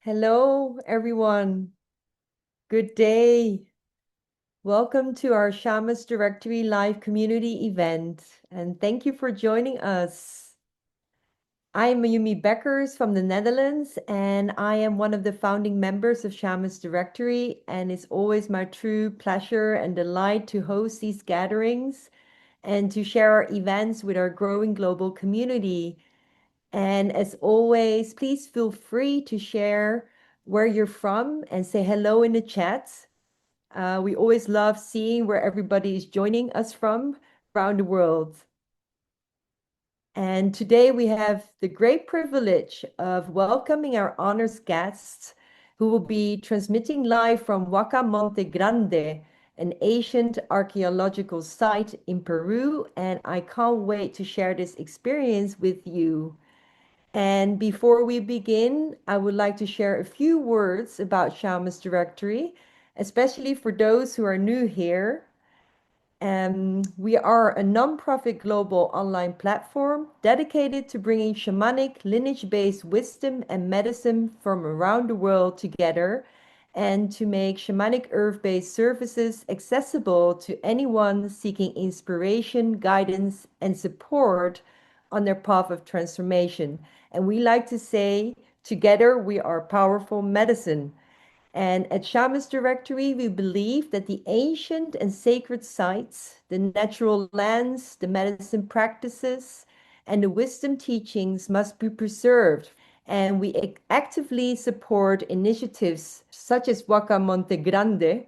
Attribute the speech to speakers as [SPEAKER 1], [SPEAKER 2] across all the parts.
[SPEAKER 1] Hello, everyone. Good day. Welcome to our Shamans Directory live community event, and thank you for joining us. I'm Mayumi Beckers from the Netherlands, and I am one of the founding members of Shamans Directory, and it's always my true pleasure and delight to host these gatherings and to share our events with our growing global community. And as always, please feel free to share where you're from and say hello in the chat. We always love seeing where everybody is joining us from around the world. And today we have the great privilege of welcoming our honored guests who will be transmitting live from Huaca Montegrande, an ancient archaeological site in Peru. And I can't wait to share this experience with you. And before we begin, I would like to share a few words about Shamans Directory, especially for those who are new here. We are a nonprofit global online platform dedicated to bringing shamanic, lineage-based wisdom and medicine from around the world together and to make shamanic earth-based services accessible to anyone seeking inspiration, guidance, and support on their path of transformation. And we like to say, together we are powerful medicine. And at Shamans Directory, we believe that the ancient and sacred sites, the natural lands, the medicine practices, and the wisdom teachings must be preserved. And we actively support initiatives such as Huaca Montegrande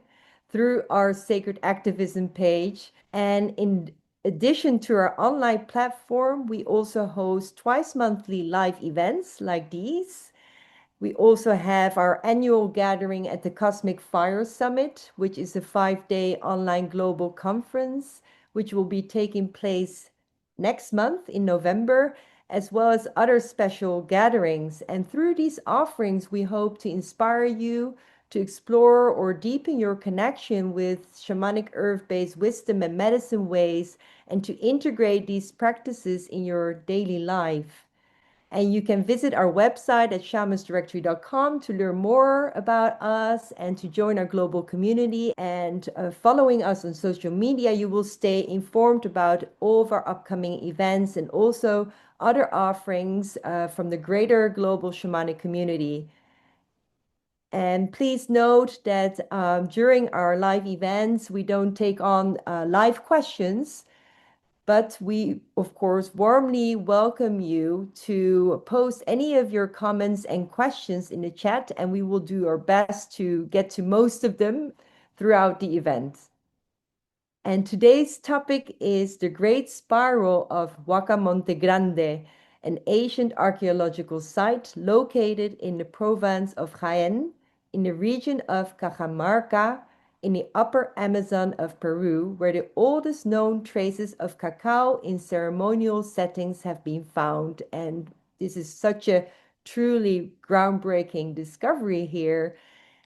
[SPEAKER 1] through our Sacred Activism page. And in addition to our online platform, we also host twice monthly live events like these. We also have our annual gathering at the Cosmic Fire Summit, which is a 5-day online global conference, which will be taking place next month in November, as well as other special gatherings. And through these offerings, we hope to inspire you to explore or deepen your connection with shamanic earth-based wisdom and medicine ways, and to integrate these practices in your daily life. And you can visit our website at shamansdirectory.com to learn more about us and to join our global community. And following us on social media, you will stay informed about all of our upcoming events and also other offerings from the greater global shamanic community. And please note that during our live events, we don't take on live questions. But we, of course, warmly welcome you to post any of your comments and questions in the chat, and we will do our best to get to most of them throughout the event. And today's topic is the Great Spiral of Huaca Montegrande, an ancient archaeological site located in the province of Jaén, in the region of Cajamarca, in the upper Amazon of Peru, where the oldest known traces of cacao in ceremonial settings have been found. And this is such a truly groundbreaking discovery here.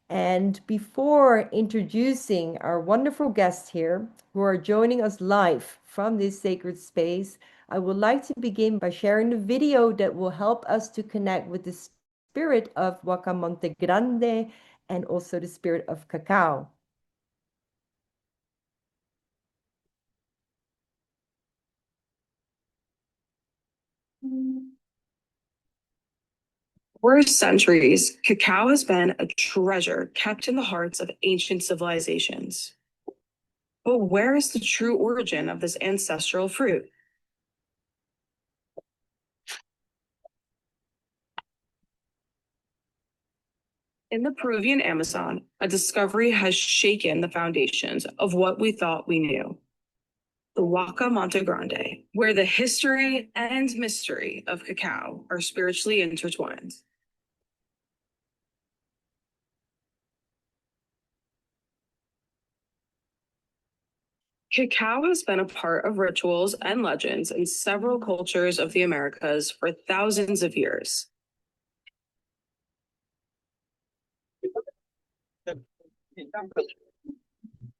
[SPEAKER 1] And before introducing our wonderful guests here who are joining us live from this sacred space, I would like to begin by sharing the video that will help us to connect with the spirit of Huaca Montegrande and also the spirit of Cacao.
[SPEAKER 2] For centuries, cacao has been a treasure kept in the hearts of ancient civilizations. But where is the true origin of this ancestral fruit? In the Peruvian Amazon, a discovery has shaken the foundations of what we thought we knew. The Huaca Montegrande, where the history and mystery of cacao are spiritually intertwined. Cacao has been a part of rituals and legends in several cultures of the Americas for thousands of years.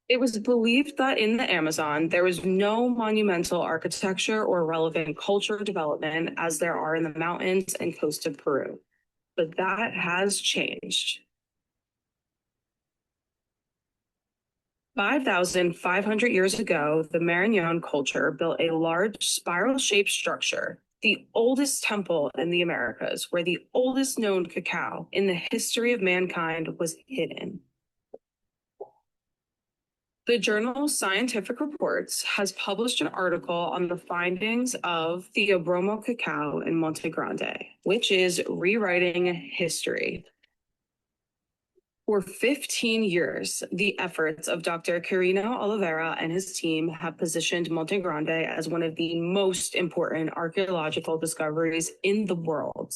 [SPEAKER 2] It was believed that in the Amazon, there was no monumental architecture or relevant culture development as there are in the mountains and coast of Peru. but that has changed. 5,500 years ago, the Marañón culture built a large spiral-shaped structure, the oldest temple in the Americas, where the oldest known cacao in the history of mankind was hidden. The journal Scientific Reports has published an article on the findings of Theobroma cacao in Montegrande, which is rewriting history. For 15 years, the efforts of Dr. Quirino Olivera and his team have positioned Montegrande as one of the most important archaeological discoveries in the world.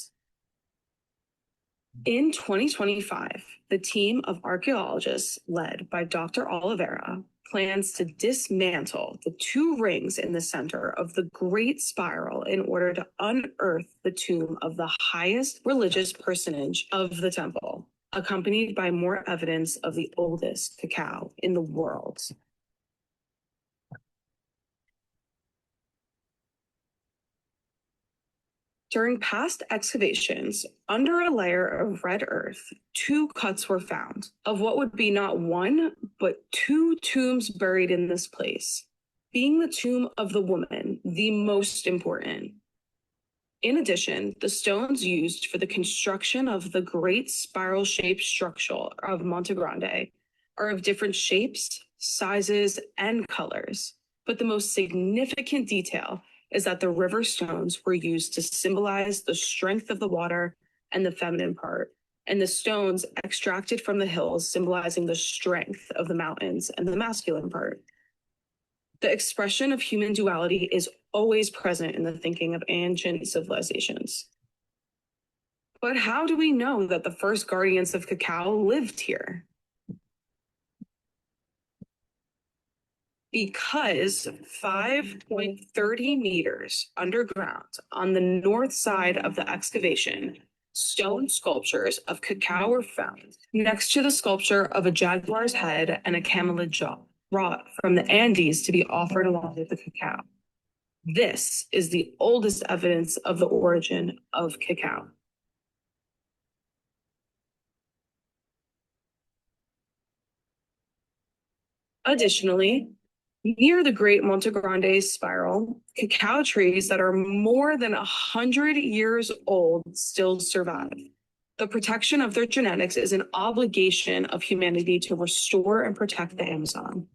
[SPEAKER 2] In 2025, the team of archaeologists led by Dr. Olivera plans to dismantle the two rings in the center of the Great Spiral in order to unearth the tomb of the highest religious personage of the temple, accompanied by more evidence of the oldest cacao in the world. During past excavations, under a layer of red earth, two cuts were found of what would be not one, but two tombs buried in this place, being the tomb of the woman, the most important. In addition, the stones used for the construction of the great spiral-shaped structure of Montegrande are of different shapes, sizes, and colors, but the most significant detail is that the river stones were used to symbolize the strength of the water and the feminine part, and the stones extracted from the hills symbolizing the strength of the mountains and the masculine part. The expression of human duality is always present in the thinking of ancient civilizations. But how do we know that the first guardians of cacao lived here? Because 5.30 meters underground on the north side of the excavation, stone sculptures of cacao were found next to the sculpture of a jaguar's head and a camelid jaw, brought from the Andes to be offered along with the cacao. This is the oldest evidence of the origin of cacao. Additionally, near the Great Montegrande Spiral, cacao trees that are more than 100 years old still survive. The protection of their genetics is an obligation of humanity to restore and protect the Amazon.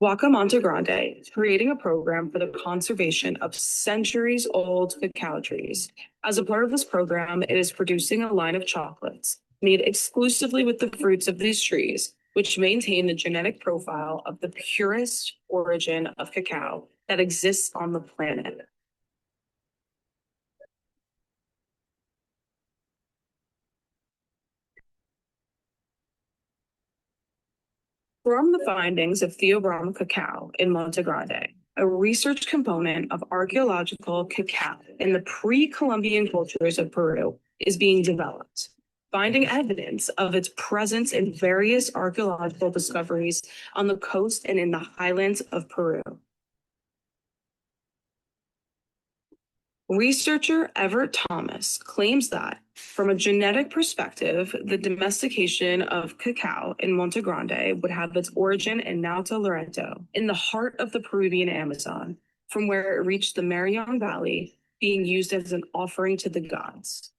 [SPEAKER 2] Huaca Montegrande is creating a program for the conservation of centuries-old cacao trees. As a part of this program, it is producing a line of chocolates made exclusively with the fruits of these trees, which maintain the genetic profile of the purest origin of cacao that exists on the planet. From the findings of Theobroma cacao in Montegrande, a research component of archaeological cacao in the pre-Columbian cultures of Peru is being developed, finding evidence of its presence in various archaeological discoveries on the coast and in the highlands of Peru. Researcher Everett Thomas claims that, from a genetic perspective, the domestication of cacao in Montegrande would have its origin in Nauta Loreto, in the heart of the Peruvian Amazon, from where it reached the Marañón Valley, being used as an offering to the gods.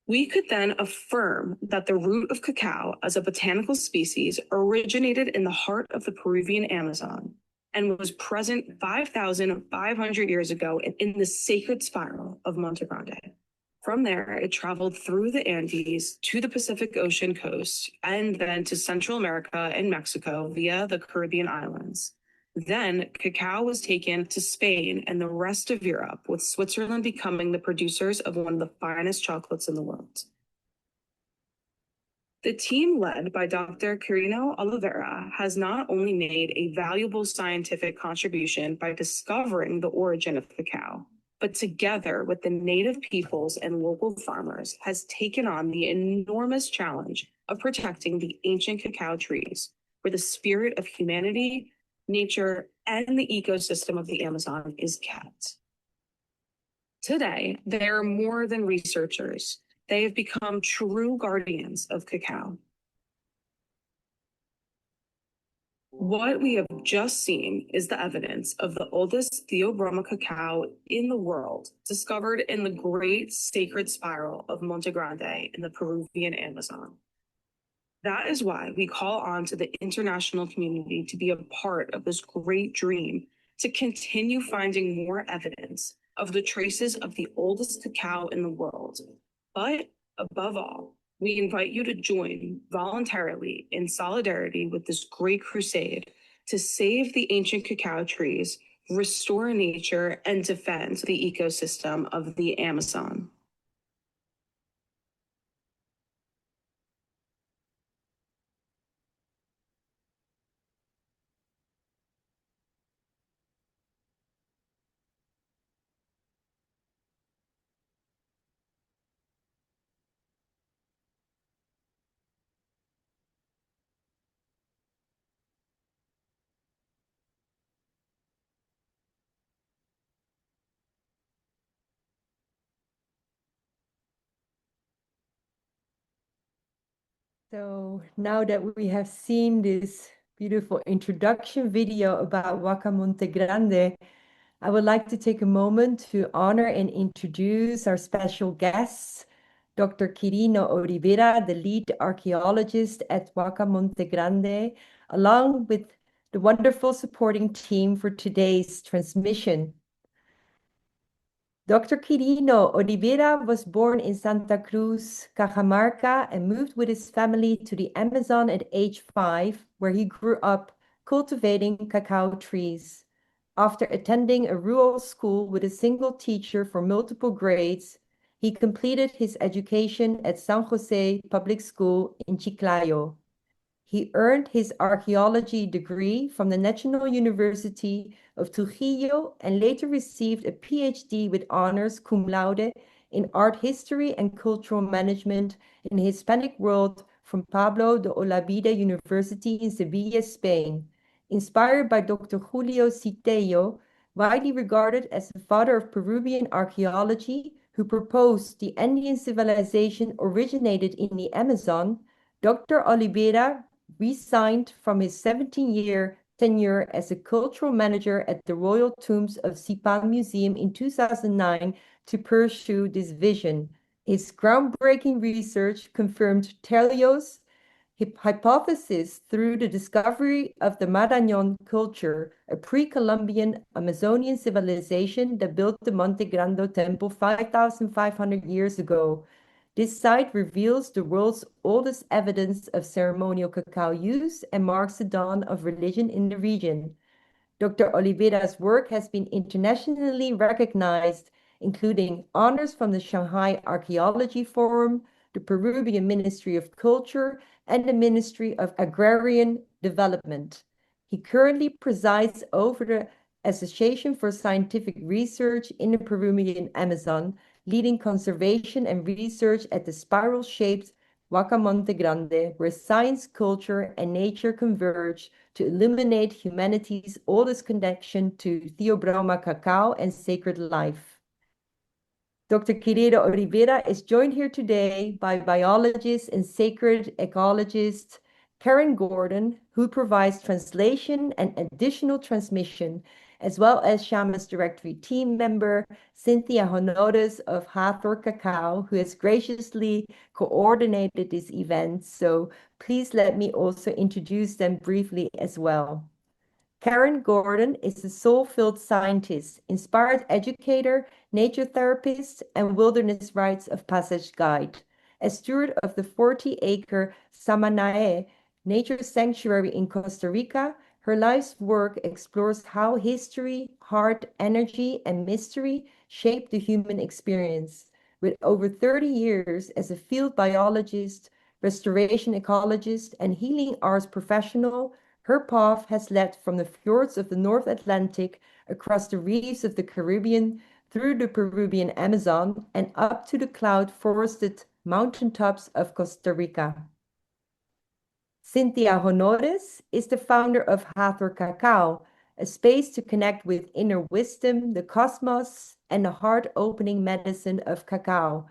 [SPEAKER 2] We could then affirm that the root of cacao as a botanical species originated in the heart of the Peruvian Amazon and was present 5,500 years ago in the sacred spiral of Montegrande. From there, it traveled through the Andes to the Pacific Ocean coast and then to Central America and Mexico via the Caribbean islands. Then, cacao was taken to Spain and the rest of Europe, with Switzerland becoming the producers of one of the finest chocolates in the world. The team led by Dr. Quirino Olivera has not only made a valuable scientific contribution by discovering the origin of cacao, but together with the native peoples and local farmers has taken on the enormous challenge of protecting the ancient cacao trees, where the spirit of humanity, nature, and the ecosystem of the Amazon is kept. Today, they are more than researchers. They have become true guardians of cacao. What we have just seen is the evidence of the oldest Theobroma cacao in the world, discovered in the Great Sacred Spiral of Montegrande in the Peruvian Amazon. That is why we call on to the international community to be a part of this great dream, to continue finding more evidence of the traces of the oldest cacao in the world. But above all, we invite you to join voluntarily in solidarity with this great crusade to save the ancient cacao trees, restore nature, and defend the ecosystem of the Amazon.
[SPEAKER 1] So now that we have seen this beautiful introduction video about Huaca Montegrande, I would like to take a moment to honor and introduce our special guests, Dr. Quirino Olivera, the lead archaeologist at Huaca Montegrande, along with the wonderful supporting team for today's transmission. Dr. Quirino Olivera was born in Santa Cruz, Cajamarca, and moved with his family to the Amazon at age 5, where he grew up cultivating cacao trees. After attending a rural school with a single teacher for multiple grades, he completed his education at San Jose Public School in Chiclayo. He earned his archaeology degree from the National University of Trujillo and later received a PhD with honors cum laude in art history and cultural management in the Hispanic world from Pablo de Olavide University in Sevilla, Spain. Inspired by Dr. Julio Citello, widely regarded as the father of Peruvian archaeology, who proposed the Andean civilization originated in the Amazon, Dr. Olivera resigned from his 17-year tenure as a cultural manager at the Royal Tombs of Sipan Museum in 2009 to pursue this vision. His groundbreaking research confirmed Telio's hypothesis through the discovery of the Marañón culture, a pre-Columbian Amazonian civilization that built the Monte Grande temple 5,500 years ago. This site reveals the world's oldest evidence of ceremonial cacao use and marks the dawn of religion in the region. Dr. Olivera's work has been internationally recognized, including honors from the Shanghai Archaeology Forum, the Peruvian Ministry of Culture, and the Ministry of Agrarian Development. He currently presides over the Association for Scientific Research in the Peruvian Amazon, leading conservation and research at the spiral-shaped Huaca Montegrande, where science, culture, and nature converge to illuminate humanity's oldest connection to Theobroma cacao and sacred life. Dr. Quirino Olivera is joined here today by biologist and sacred ecologist Karen Gorden, who provides translation and additional transmission, as well as Shamans Directory team member Cynthia Honores of Hathor Cacao, who has graciously coordinated this event. So please let me also introduce them briefly as well. Karen Gorden is a soul-filled scientist, inspired educator, nature therapist, and wilderness rites of passage guide. As steward of the 40-acre Samanae Nature Sanctuary in Costa Rica, her life's work explores how history, heart, energy, and mystery shape the human experience. With over 30 years as a field biologist, restoration ecologist, and healing arts professional, her path has led from the fjords of the North Atlantic across the reefs of the Caribbean through the Peruvian Amazon and up to the cloud-forested mountaintops of Costa Rica. Cynthia Honores is the founder of Hathor Cacao, a space to connect with inner wisdom, the cosmos, and the heart-opening medicine of cacao.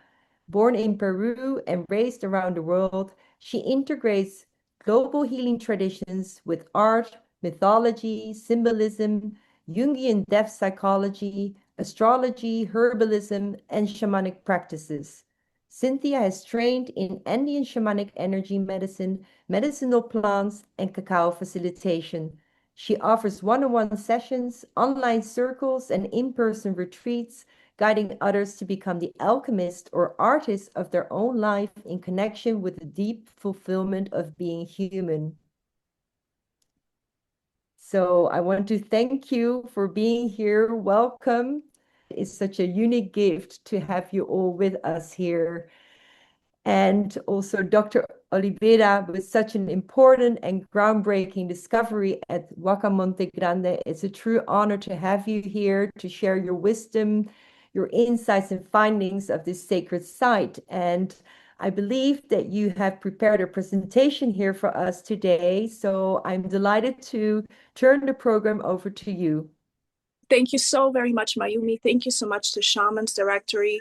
[SPEAKER 1] Born in Peru and raised around the world, she integrates global healing traditions with art, mythology, symbolism, Jungian depth psychology, astrology, herbalism, and shamanic practices. Cynthia has trained in Andean shamanic energy medicine, medicinal plants, and cacao facilitation. She offers one-on-one sessions, online circles, and in-person retreats, guiding others to become the alchemist or artist of their own life in connection with the deep fulfillment of being human. So I want to thank you for being here. Welcome. It's such a unique gift to have you all with us here. And also Dr. Olivera with such an important and groundbreaking discovery at Huaca Montegrande. It's a true honor to have you here to share your wisdom, your insights and findings of this sacred site. And I believe that you have prepared a presentation here for us today. So I'm delighted to turn the program over to you.
[SPEAKER 3] Thank you so very much, Mayumi. Thank you so much to Shamans Directory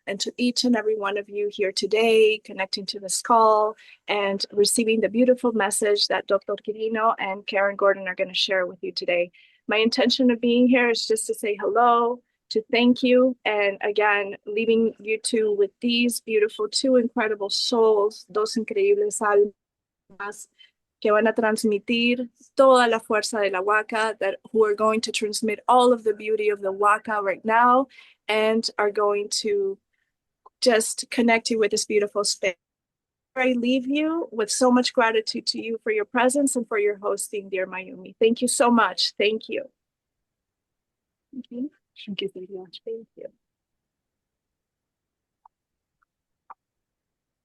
[SPEAKER 3] and to each and every one of you here today, connecting to this call and receiving the beautiful message that Dr. Quirino and Karen Gorden are going to share with you today. My intention of being here is just to say hello, to thank you, and again, leaving you two with these beautiful, two incredible souls, dos increíbles almas, que van a transmitir toda la fuerza de la Huaca, that who are going to transmit all of the beauty of the Huaca right now and are going to just connect you with this beautiful space. I leave you with so much gratitude to you for your presence and for your hosting, dear Mayumi. Thank you so much. Thank you. Thank you very much. Thank you.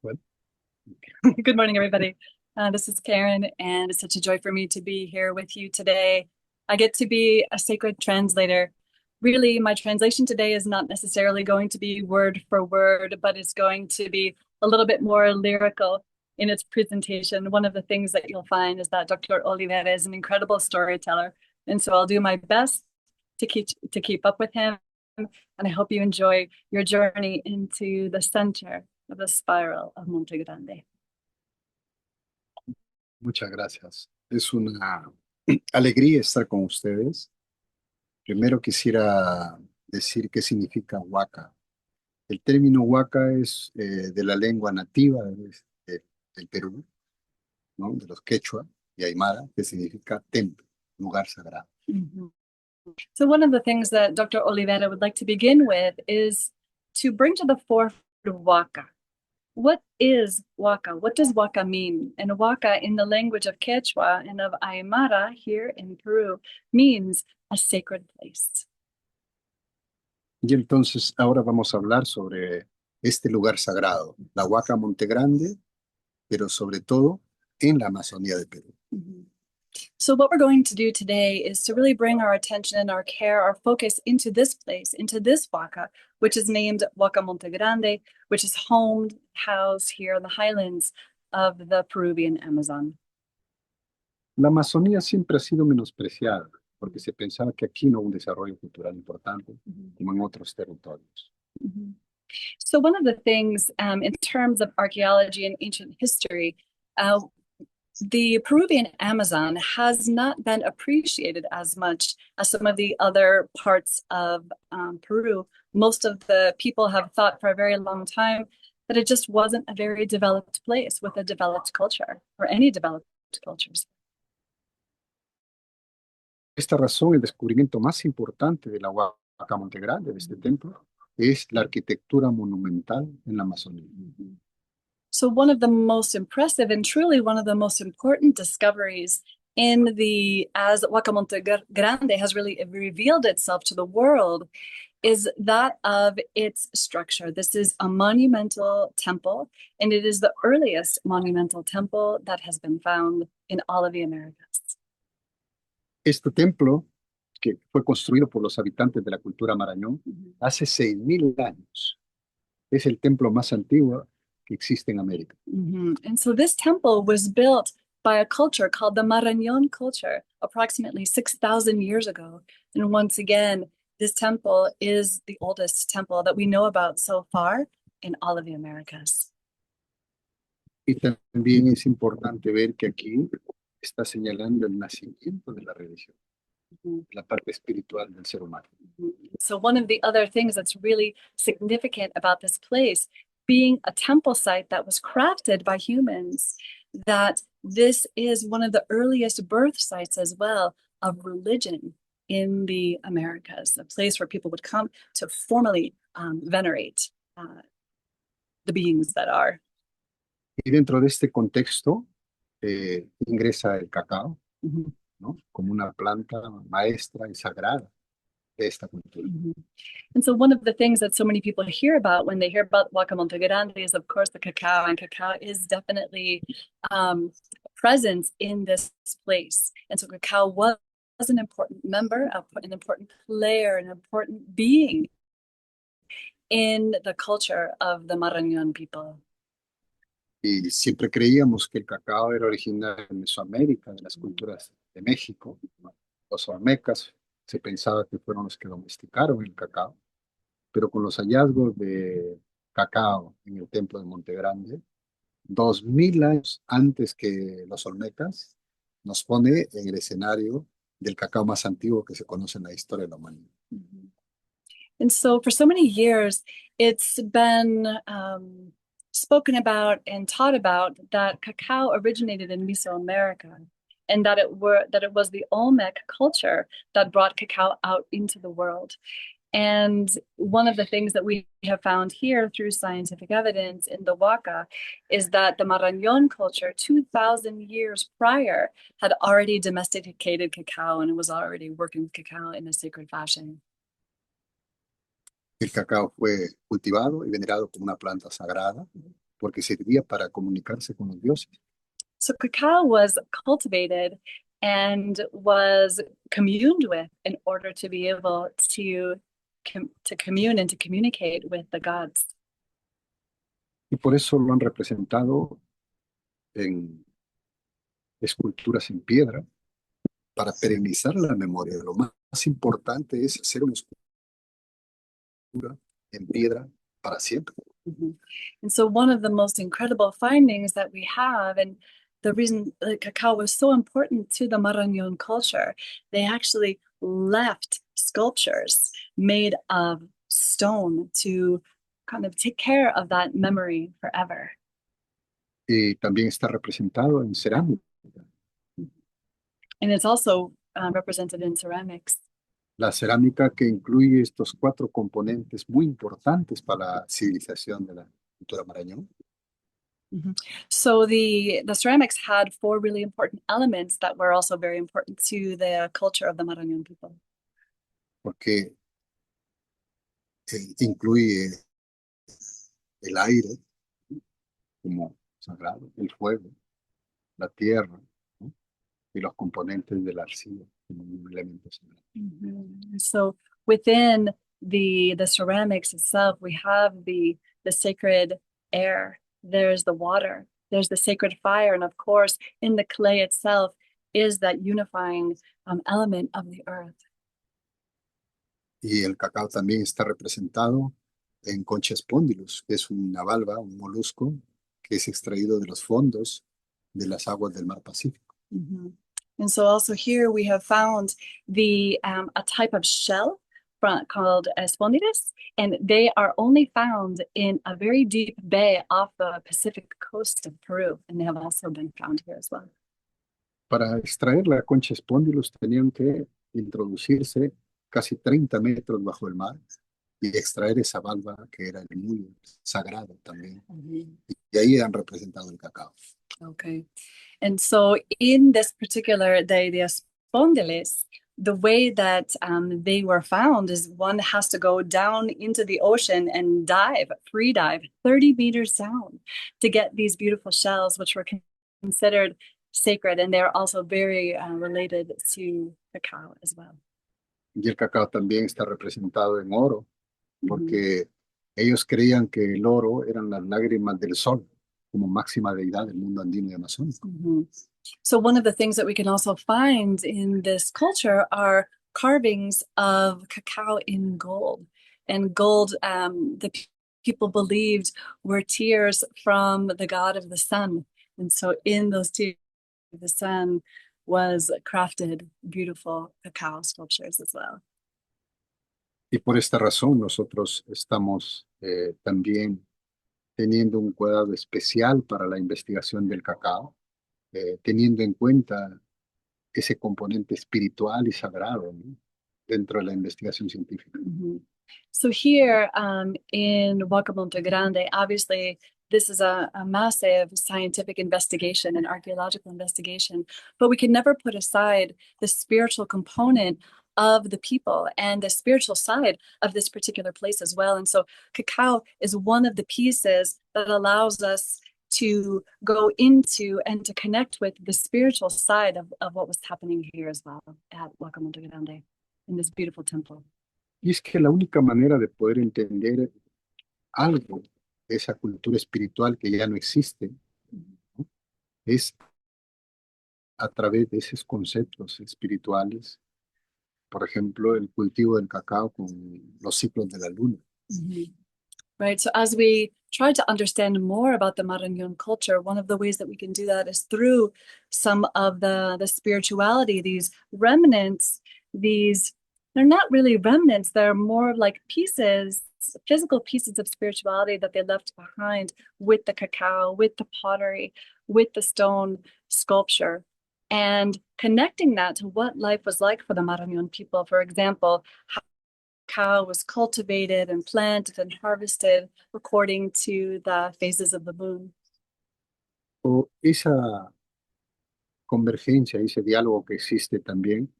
[SPEAKER 4] What?
[SPEAKER 5] Good morning, everybody. This is Karen, and it's such a joy for me to be here with you today. I get to be a sacred translator. Really, my translation today is not necessarily going to be word for word, but it's going to be a little bit more lyrical in its presentation. One of the things that you'll find is that Dr. Olivera is an incredible storyteller, and so I'll do my best to keep up with him, and I hope you enjoy your journey into the center of the spiral of Montegrande.
[SPEAKER 4] Muchas gracias. Es una alegría estar con ustedes. Primero quisiera decir qué significa Huaca. El término Huaca es de la lengua nativa del Perú, ¿no? De los quechua y aymara, que significa templo, lugar sagrado.
[SPEAKER 5] Mm-hmm. So one of the things that Dr. Olivera would like to begin with is to bring to the forefront of Huaca. What is Huaca? What does Huaca mean? And Huaca, in the language of Quechua and of Aymara here in Peru, means a sacred place.
[SPEAKER 4] Y entonces ahora vamos a hablar sobre este lugar sagrado, la Huaca Montegrande, pero sobre todo en la Amazonía de Perú.
[SPEAKER 5] Mm-hmm. So what we're going to do today is to really bring our attention and our care, our focus into this place, into this Huaca, which is named Huaca Montegrande, which is housed here in the highlands of the Peruvian Amazon.
[SPEAKER 4] La Amazonía siempre ha sido menospreciada, porque se pensaba que aquí no hubo un desarrollo cultural importante, como en otros territorios.
[SPEAKER 5] Mm-hmm. So one of the things in terms of archaeology and ancient history, the Peruvian Amazon has not been appreciated as much as some of the other parts of Peru. Most of the people have thought for a very long time that it just wasn't a very developed place with a developed culture, or any developed cultures.
[SPEAKER 4] Esta razón, el descubrimiento más importante de la Huaca Montegrande, de este templo, es la arquitectura monumental en la Amazonía.
[SPEAKER 5] Mm-hmm. So one of the most impressive and truly one of the most important discoveries as Huaca Montegrande has really revealed itself to the world is that of its structure. This is a monumental temple, and it is the earliest monumental temple that has been found in all of the Americas.
[SPEAKER 4] Este templo que fue construido por los habitantes de la cultura Marañón hace 6.000 años. Es el templo más antiguo que existe en América.
[SPEAKER 5] And so this temple was built by a culture called the Marañón culture approximately 6,000 years ago. And once again, this temple is the oldest temple that we know about so far in all of the Americas.
[SPEAKER 4] Y también es importante ver que aquí está señalando el nacimiento de la religión, la parte espiritual del ser humano.
[SPEAKER 5] So one of the other things that's really significant about this place being a temple site that was crafted by humans, that this is one of the earliest birth sites as well of religion in the Americas, a place where people would come to formally venerate the beings that are.
[SPEAKER 4] Y dentro de este contexto ingresa el cacao, ¿no? Como una planta maestra y sagrada de esta cultura.
[SPEAKER 5] And so one of the things that so many people hear about when they hear about Huaca Montegrande is, of course, the cacao, and cacao is definitely present in this place. And so cacao was an important member, an important player, an important being in the culture of the Marañón people.
[SPEAKER 4] Y siempre creíamos que el cacao era originario de Mesoamérica, de las culturas de México, ¿no? Los olmecas, se pensaba que fueron los que domesticaron el cacao, pero con los hallazgos de cacao en el templo de Montegrande, 2.000 años antes que los olmecas, nos pone en el escenario del cacao más antiguo que se conoce en la historia de la humanidad.
[SPEAKER 5] And so for so many years, it's been spoken about and taught about that cacao originated in Mesoamerica, and that it was the Olmec culture that brought cacao out into the world. And one of the things that we have found here through scientific evidence in the Huaca is that the Marañón culture 2,000 years prior had already domesticated cacao and was already working with cacao in a sacred fashion.
[SPEAKER 4] El cacao fue cultivado y venerado como una planta sagrada porque servía para comunicarse con los dioses.
[SPEAKER 5] So cacao was cultivated and was communed with in order to be able to commune and to communicate with the gods.
[SPEAKER 4] Y por eso lo han representado en esculturas en piedra para perennizar la memoria. Lo más importante es hacer una escultura en piedra para siempre.
[SPEAKER 5] And so one of the most incredible findings that we have, and the reason cacao was so important to the Marañón culture, they actually left sculptures made of stone to kind of take care of that memory forever.
[SPEAKER 4] Y también está representado en cerámica.
[SPEAKER 5] And it's also represented in ceramics.
[SPEAKER 4] La cerámica que incluye estos 4 componentes muy importantes para la civilización de la cultura Marañón.
[SPEAKER 5] So the ceramics had 4 really important elements that were also very important to the culture of the Marañón people.
[SPEAKER 4] Porque incluye el aire como sagrado, el fuego, la tierra, ¿no? Y los componentes de la arcilla como un elemento sagrado.
[SPEAKER 5] So within the ceramics itself, we have the sacred air, there's the water, there's the sacred fire, and of course, in the clay itself is that unifying element of the earth.
[SPEAKER 4] Y el cacao también está representado en concha spondylus, que es una valva, un molusco, que es extraído de los fondos de las aguas del mar Pacífico.
[SPEAKER 5] And so also here we have found a type of shell called spondylus, and they are only found in a very deep bay off the Pacific coast of Peru, and they have also been found here as well.
[SPEAKER 4] Para extraer la concha spondylus tenían que introducirse casi 30 metros bajo el mar y extraer esa valva que era muy sagrado también. Y ahí han representado el cacao.
[SPEAKER 5] Okay. And so in this particular, the spondylus, the way that they were found is one has to go down into the ocean and free dive 30 meters down to get these beautiful shells, which were considered sacred, and they're also very related to cacao as well.
[SPEAKER 4] Y el cacao también está representado en oro, porque ellos creían que el oro eran las lágrimas del sol, como máxima deidad del mundo andino y amazónico.
[SPEAKER 5] So one of the things that we can also find in this culture are carvings of cacao in gold. And gold, people believed were tears from the god of the sun. And so in those tears of the sun was crafted beautiful cacao sculptures as well.
[SPEAKER 4] Y por esta razón nosotros estamos también teniendo un cuidado especial para la investigación del cacao, teniendo en cuenta ese componente espiritual y sagrado, ¿no?, dentro de la investigación científica.
[SPEAKER 5] So here in Huaca Montegrande, obviously this is a massive scientific investigation and archaeological investigation, but we can never put aside the spiritual component of the people and the spiritual side of this particular place as well. And so cacao is one of the pieces that allows us to go into and to connect with the spiritual side of what was happening here as well at Huaca Montegrande in this beautiful temple.
[SPEAKER 4] Y es que la única manera de poder entender algo de esa cultura espiritual que ya no existe, ¿no?, es a través de esos conceptos espirituales. Por ejemplo, el cultivo del cacao con los ciclos de la luna.
[SPEAKER 5] Right. So as we try to understand more about the Marañón culture, one of the ways that we can do that is through some of the spirituality, these remnants, they're not really remnants, they're more like pieces, physical pieces of spirituality that they left behind with the cacao, with the pottery, with the stone sculpture, and connecting that to what life was like for the Marañón people. For example, how cacao was cultivated and planted and harvested according to the phases of the moon.
[SPEAKER 4] O esa convergencia, ese diálogo que existe también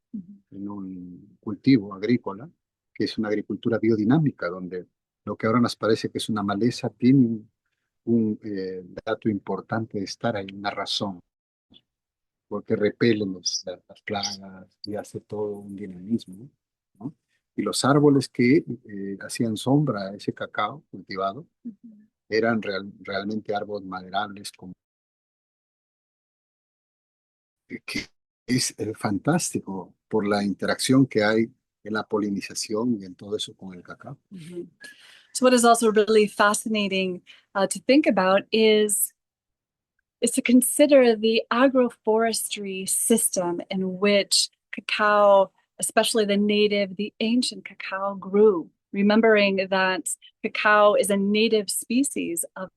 [SPEAKER 4] en un cultivo agrícola, que es una agricultura biodinámica, donde lo que ahora nos parece que es una maleza tiene un dato importante de estar ahí, una razón, porque repele las plagas y hace todo un dinamismo, ¿no? Y los árboles que hacían sombra a ese cacao cultivado eran realmente árboles maderables, que es fantástico por la interacción que hay en la polinización y en todo eso con el cacao.
[SPEAKER 5] So what is also really fascinating to think about is to consider the agroforestry system in which cacao, especially the ancient cacao, grew. Remembering that cacao is a native species of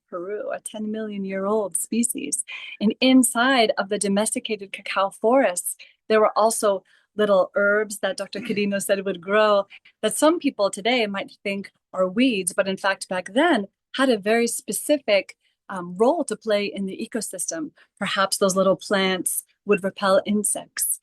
[SPEAKER 5] Peru, a 10 million year old species. And inside of the domesticated cacao forests, there were also little herbs that Dr. Quirino said would grow that some people today might think are weeds, but in fact back then had a very specific role to play in the ecosystem. Perhaps those little plants would repel insects.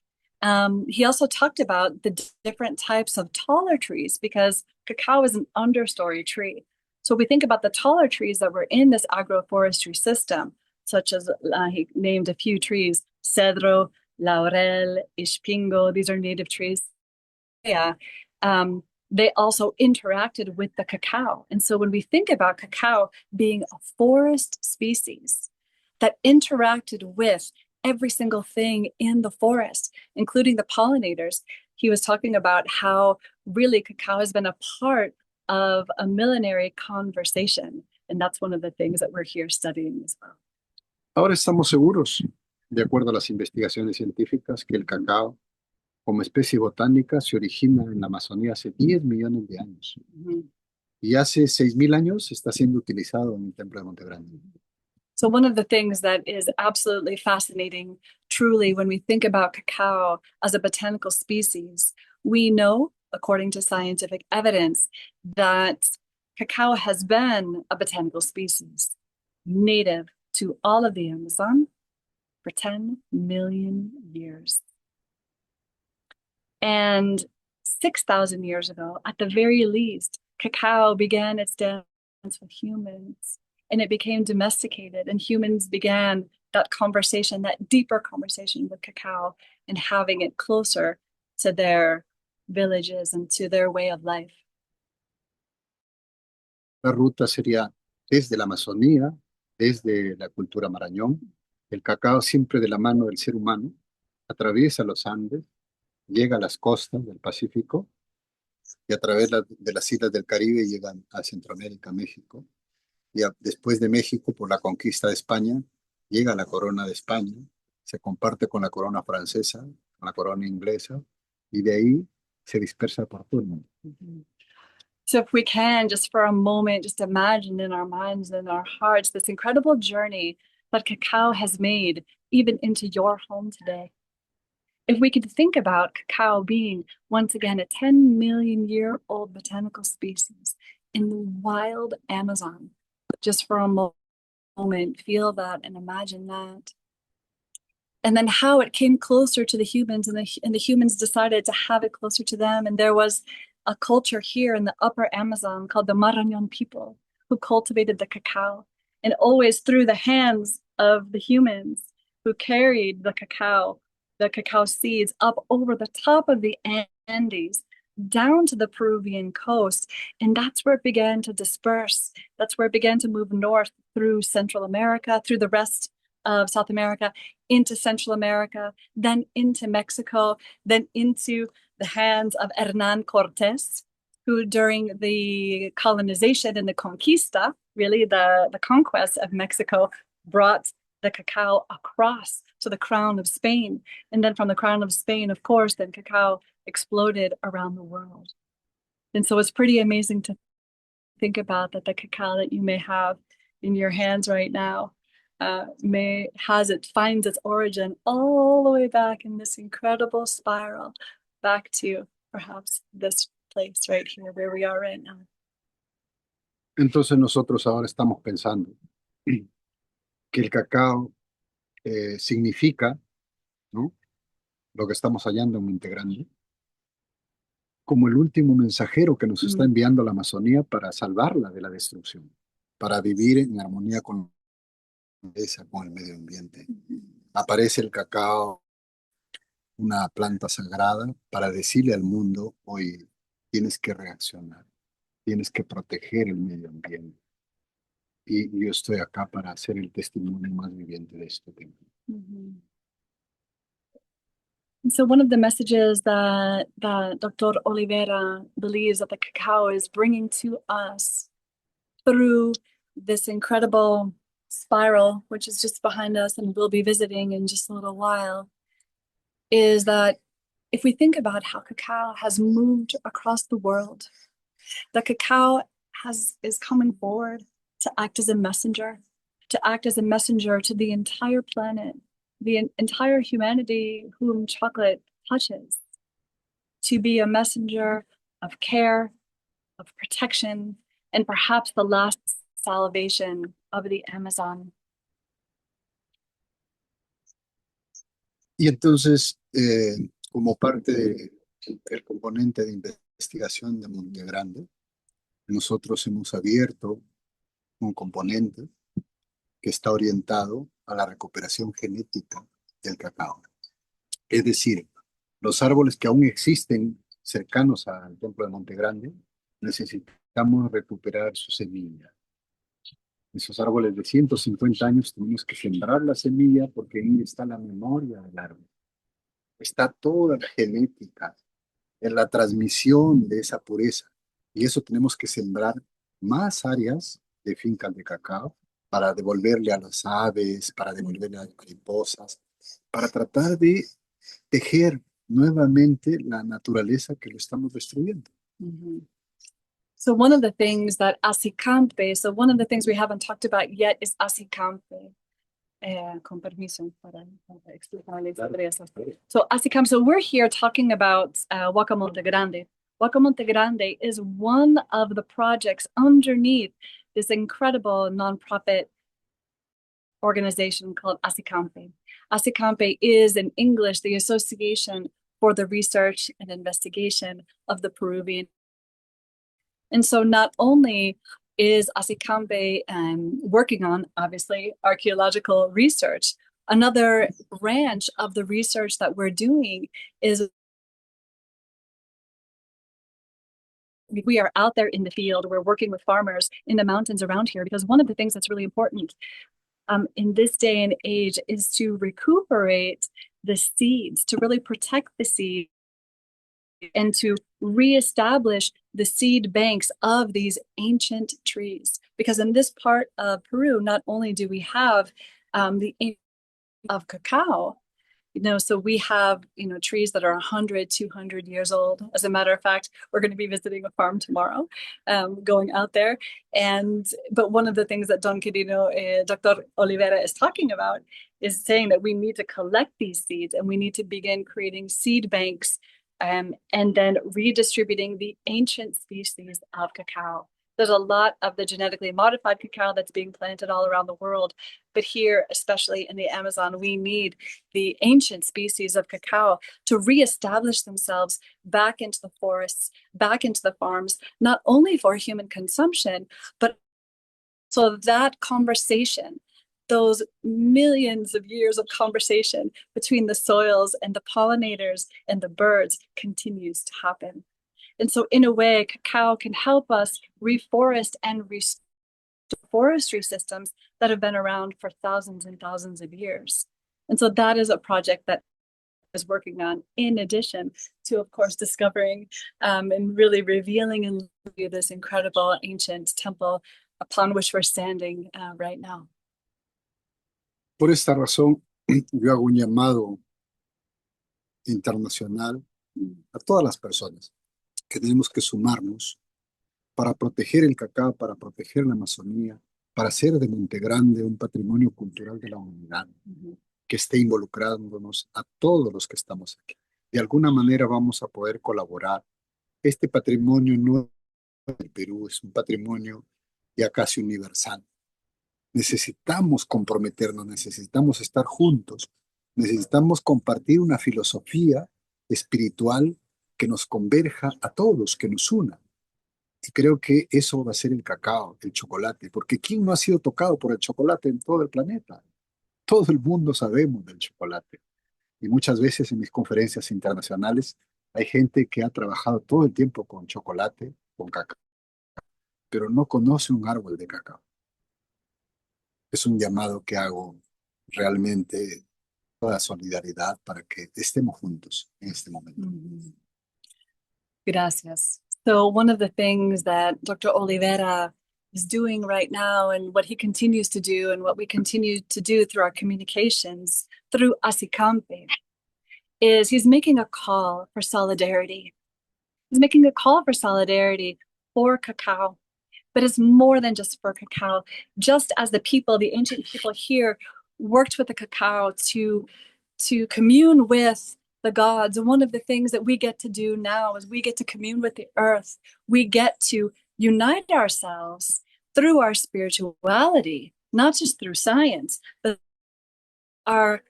[SPEAKER 5] He also talked about the different types of taller trees because cacao is an understory tree. So we think about the taller trees that were in this agroforestry system, such as he named a few trees, cedro, laurel, ispingo, these are native trees. Yeah. They also interacted with the cacao. And so when we think about cacao being a forest species that interacted with every single thing in the forest, including the pollinators, he was talking about how really cacao has been a part of a millenary conversation. And that's one of the things that we're here studying as well.
[SPEAKER 4] Ahora estamos seguros, de acuerdo a las investigaciones científicas, que el cacao como especie botánica se origina en la Amazonía hace 10 millones de años. Y hace 6,000 años está siendo utilizado en el Templo de Montegrande.
[SPEAKER 5] So one of the things that is absolutely fascinating, truly, when we think about cacao as a botanical species, we know, according to scientific evidence, that cacao has been a botanical species native to all of the Amazon for 10 million years. And 6,000 years ago, at the very least, cacao began its dance with humans, and it became domesticated, and humans began that conversation, that deeper conversation with cacao, and having it closer to their villages and to their way of life.
[SPEAKER 4] La ruta sería desde la Amazonía, desde la cultura marañón, el cacao siempre de la mano del ser humano, atraviesa los Andes, llega a las costas del Pacífico y a través de las islas del Caribe llegan a Centroamérica, México. Y después de México, por la conquista de España, llega a la corona de España, se comparte con la corona francesa, con la corona inglesa, y de ahí se dispersa por todo el mundo.
[SPEAKER 5] So if we can, just for a moment, just imagine in our minds and our hearts this incredible journey that cacao has made even into your home today. If we could think about cacao being, once again, a 10 million year old botanical species in the wild Amazon, just for a moment, feel that and imagine that. And then how it came closer to the humans, and the humans decided to have it closer to them. And there was a culture here in the upper Amazon called the Marañón people who cultivated the cacao, and always through the hands of the humans who carried the cacao seeds up over the top of the Andes down to the Peruvian coast. And that's where it began to disperse. That's where it began to move north through Central America, through the rest of South America, into Central America, then into Mexico, then into the hands of Hernán Cortés, who during the colonization and the conquista, really the conquest of Mexico, brought the cacao across to the crown of Spain. And then from the crown of Spain, of course, then cacao exploded around the world. And so it's pretty amazing to think about that the cacao that you may have in your hands right now finds its origin all the way back in this incredible spiral, back to perhaps this place right here where we are right now.
[SPEAKER 4] Entonces nosotros ahora estamos pensando que el cacao significa, ¿no?, lo que estamos hallando en Montegrande, como el último mensajero que nos está enviando la Amazonía para salvarla de la destrucción, para vivir en armonía con el medio ambiente. Aparece el cacao, una planta sagrada, para decirle al mundo: hoy tienes que reaccionar, tienes que proteger el medio ambiente. Y yo estoy acá para hacer el testimonio más viviente de este tema.
[SPEAKER 5] And so one of the messages that Dr. Olivera believes that the cacao is bringing to us through this incredible spiral, which is just behind us and we'll be visiting in just a little while, is that if we think about how cacao has moved across the world, the cacao is coming forward to act as a messenger to the entire planet, the entire humanity whom chocolate touches, to be a messenger of care, of protection, and perhaps the last salvation of the Amazon.
[SPEAKER 4] Y entonces, como parte del componente de investigación de Montegrande, nosotros hemos abierto un componente que está orientado a la recuperación genética del cacao. Es decir, los árboles que aún existen cercanos al templo de Montegrande, necesitamos recuperar su semilla. Esos árboles de 150 años tenemos que sembrar la semilla porque ahí está la memoria del árbol. Está toda la genética, en la transmisión de esa pureza. Y eso tenemos que sembrar más áreas de fincas de cacao para devolverle a las aves, para devolverle a las mariposas, para tratar de tejer nuevamente la naturaleza que lo estamos destruyendo.
[SPEAKER 5] So one of the things we haven't talked about yet is acicampe. Con permiso para explicarles. So acicampe, so we're here talking about Huaca Montegrande. Huaca Montegrande is one of the projects underneath this incredible nonprofit organization called acicampe. Acicampe is in English the Association for the Research and Investigation of the Peruvian. And so not only is acicampe working on, obviously, archaeological research, another branch of the research that we're doing is We are out there in the field. We're working with farmers in the mountains around here, because one of the things that's really important in this day and age is to recuperate the seeds, to really protect the seeds, and to reestablish the seed banks of these ancient trees. Because in this part of Peru, not only do we have the of cacao, so we have, trees that are 100, 200 years old. As a matter of fact, we're going to be visiting a farm tomorrow, going out there. But one of the things that Don Quirino, Dr. Olivera is talking about is saying that we need to collect these seeds and we need to begin creating seed banks and then redistributing the ancient species of cacao. There's a lot of the genetically modified cacao that's being planted all around the world. But here, especially in the Amazon, we need the ancient species of cacao to reestablish themselves back into the forests, back into the farms, not only for human consumption, but so that conversation, those millions of years of conversation between the soils and the pollinators and the birds continues to happen. And so in a way, cacao can help us reforest and restore forestry systems that have been around for thousands and thousands of years. And so that is a project that is working on, in addition to, of course, discovering and really revealing in this incredible ancient temple upon which we're standing right now.
[SPEAKER 4] Por esta razón, yo hago un llamado internacional a todas las personas que tenemos que sumarnos para proteger el cacao, para proteger la Amazonía, para hacer de Montegrande un patrimonio cultural de la humanidad, que esté involucrándonos a todos los que estamos aquí. De alguna manera vamos a poder colaborar. Este patrimonio no es del Perú, es un patrimonio ya casi universal. Necesitamos comprometernos, necesitamos estar juntos, necesitamos compartir una filosofía espiritual que nos converja a todos, que nos una. Y creo que eso va a ser el cacao, el chocolate, porque ¿quién no ha sido tocado por el chocolate en todo el planeta? Todo el mundo sabemos del chocolate. Y muchas veces en mis conferencias internacionales hay gente que ha trabajado todo el tiempo con chocolate, con cacao, pero no conoce un árbol de cacao. Es un llamado que hago realmente toda solidaridad para que estemos juntos en este momento.
[SPEAKER 5] Gracias. So one of the things that Dr. Olivera is doing right now, and what he continues to do, and what we continue to do through our communications, through Asicampe, is he's making a call for solidarity. He's making a call for solidarity for cacao, but it's more than just for cacao. Just as the people, the ancient people here, worked with the cacao to commune with the gods. And one of the things that we get to do now is we get to commune with the earth. We get to unite ourselves through our spirituality, not just through science, but our